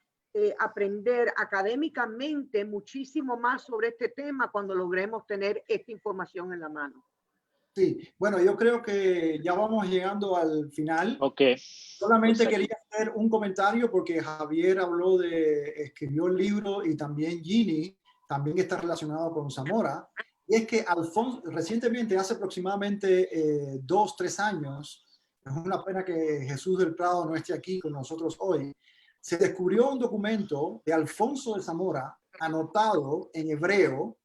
aprender académicamente muchísimo más sobre este tema cuando logremos tener esta información en la mano. Sí, bueno, yo creo que ya vamos llegando al final. Ok. Solamente quería hacer un comentario porque Javier escribió el libro y también Ginny también está relacionado con Zamora. Y es que Alfonso, recientemente, hace aproximadamente 2-3 años, es una pena que Jesús del Prado no esté aquí con nosotros hoy, se descubrió un documento de Alfonso de Zamora anotado en hebreo,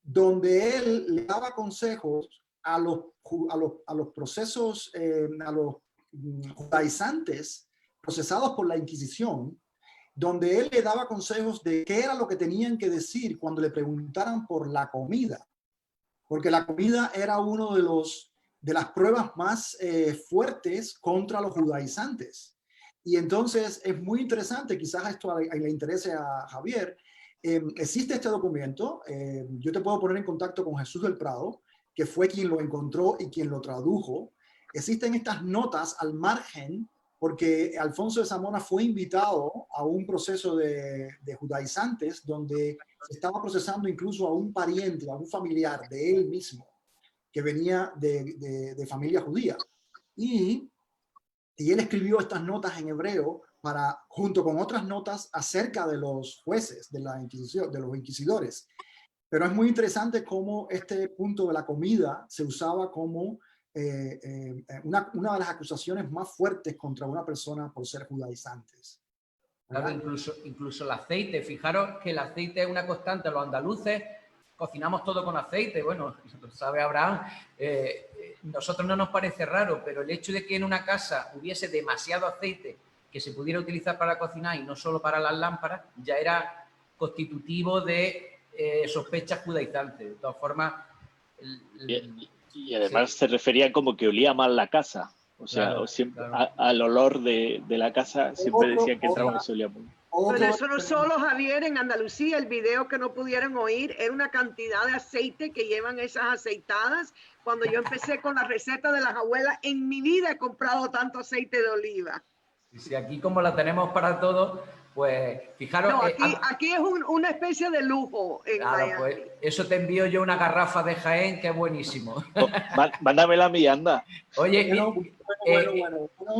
donde él le daba consejos a los procesos, a los judaizantes procesados por la Inquisición, donde él le daba consejos de qué era lo que tenían que decir cuando le preguntaran por la comida, porque la comida era uno de las pruebas más fuertes contra los judaizantes. Y entonces es muy interesante, quizás esto le interese a Javier. Existe este documento, yo te puedo poner en contacto con Jesús del Prado, que fue quien lo encontró y quien lo tradujo. Existen estas notas al margen, porque Alfonso de Zamora fue invitado a un proceso de judaizantes donde se estaba procesando incluso a un pariente, a un familiar de él mismo, que venía de familia judía. Y él escribió estas notas en hebreo junto con otras notas acerca de los jueces de la Inquisición, de los inquisidores. Pero es muy interesante cómo este punto de la comida se usaba como una de las acusaciones más fuertes contra una persona por ser judaizantes. Claro, incluso el aceite. Fijaros que el aceite es una constante. Los andaluces cocinamos todo con aceite. Bueno, lo sabe Abraham. Nosotros no nos parece raro, pero el hecho de que en una casa hubiese demasiado aceite que se pudiera utilizar para cocinar y no solo para las lámparas, ya era constitutivo de sospechas judaizantes. De todas formas... Y además se refería como que olía mal la casa. O sea, Claro, siempre, claro. al olor de la casa siempre decían que entraba que se olía mal. Pero eso no solo, Javier, en Andalucía, el video que no pudieron oír, era una cantidad de aceite que llevan esas aceitadas. Cuando yo empecé con la receta de las abuelas, en mi vida he comprado tanto aceite de oliva. Y si aquí como la tenemos para todos, pues fijaros... No, aquí es una especie de lujo en claro, Miami. pues eso te envío yo una garrafa de Jaén, que es buenísimo. Mándamela a mí, anda. Oye,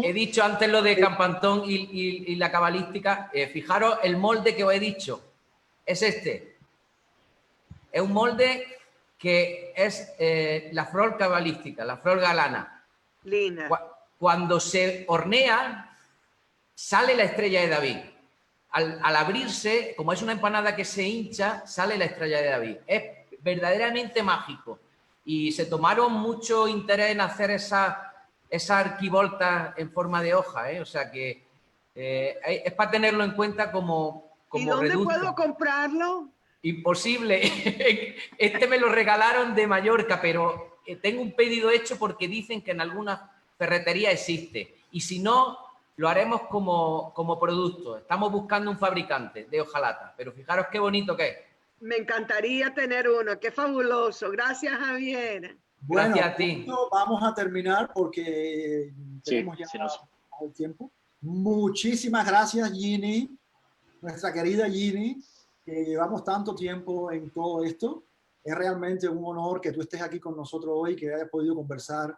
he dicho antes lo de Campantón y la cabalística. Fijaros el molde que os he dicho. Es este. Es un molde que es la flor cabalística, la flor galana. Lina. Cuando se hornea, sale la estrella de David. Al abrirse, como es una empanada que se hincha, sale la estrella de David. Es verdaderamente mágico. Y se tomaron mucho interés en hacer esa arquivolta en forma de hoja, ¿eh? O sea que es para tenerlo en cuenta como ¿Y dónde reducto. puedo comprarlo? Imposible. Este me lo regalaron de Mallorca, pero tengo un pedido hecho porque dicen que en algunas ferreterías existe. Y si no, lo haremos como producto. Estamos buscando un fabricante de hojalata, pero fijaros qué bonito que es. Me encantaría tener uno. Qué fabuloso. Gracias, Javier. Bueno, gracias a ti. Vamos a terminar porque tenemos ya el tiempo. Muchísimas gracias, Ginny, nuestra querida Ginny, que llevamos tanto tiempo en todo esto. Es realmente un honor que tú estés aquí con nosotros hoy, que hayas podido conversar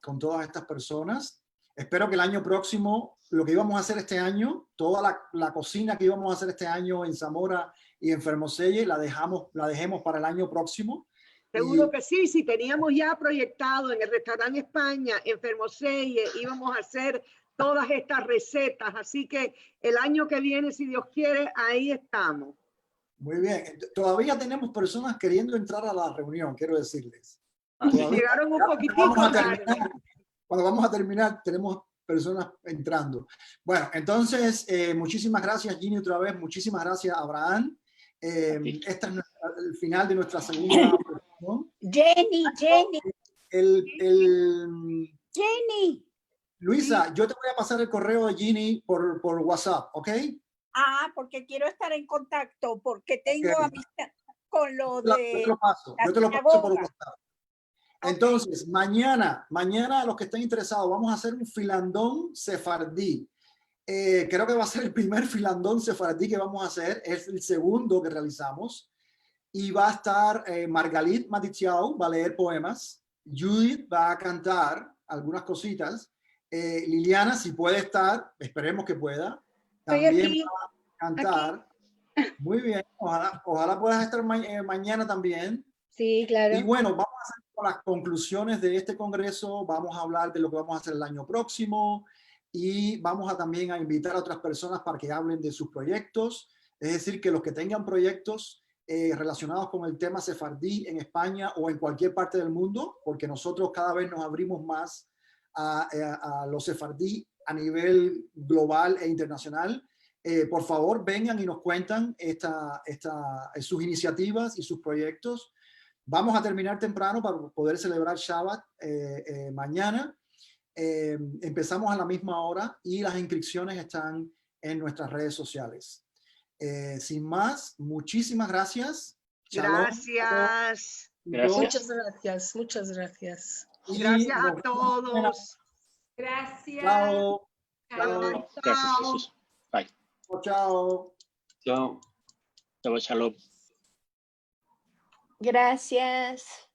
con todas estas personas. Espero que el año próximo, lo que íbamos a hacer este año, toda la cocina que íbamos a hacer este año en Zamora y en Fermoselle, la dejemos para el año próximo. Seguro que sí, si teníamos ya proyectado en el restaurante España, en Fermoselle, íbamos a hacer todas estas recetas, así que el año que viene, si Dios quiere, ahí estamos. Muy bien, todavía tenemos personas queriendo entrar a la reunión, quiero decirles. Llegaron un poquitico tarde. Cuando vamos a terminar, tenemos personas entrando. Bueno, entonces, muchísimas gracias, Ginny, otra vez. Muchísimas gracias, Abraham. Este es el final de nuestra segunda presentación. Jenny. Jenny. Luisa, yo te voy a pasar el correo de Ginny por WhatsApp, ¿ok? Ah, porque quiero estar en contacto, porque tengo amistad con lo de... Yo te lo paso por WhatsApp. Entonces, mañana, los que estén interesados, vamos a hacer un filandón sefardí. Creo que va a ser el primer filandón sefardí que vamos a hacer, es el segundo que realizamos. Y va a estar Margalit Matitiao, va a leer poemas. Judith va a cantar algunas cositas. Liliana, si puede estar, esperemos que pueda, también va a cantar. Aquí. Muy bien, ojalá puedas estar mañana también. Sí, claro. Y bueno, vamos a hacer las conclusiones de este congreso, vamos a hablar de lo que vamos a hacer el año próximo y vamos también a invitar a otras personas para que hablen de sus proyectos. Es decir, que los que tengan proyectos relacionados con el tema sefardí en España o en cualquier parte del mundo, porque nosotros cada vez nos abrimos más a los sefardí a nivel global e internacional. Por favor, vengan y nos cuentan sus iniciativas y sus proyectos. Vamos a terminar temprano para poder celebrar Shabbat mañana. Empezamos a la misma hora y las inscripciones están en nuestras redes sociales. Sin más, muchísimas gracias. Gracias. Muchas gracias, muchas gracias. Gracias a todos. Gracias. Chao. Gracias, Jesús. Bye. Chao. Chao. Chao, shalom. Gracias.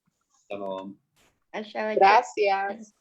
Shalom. Al Shabbat. Gracias.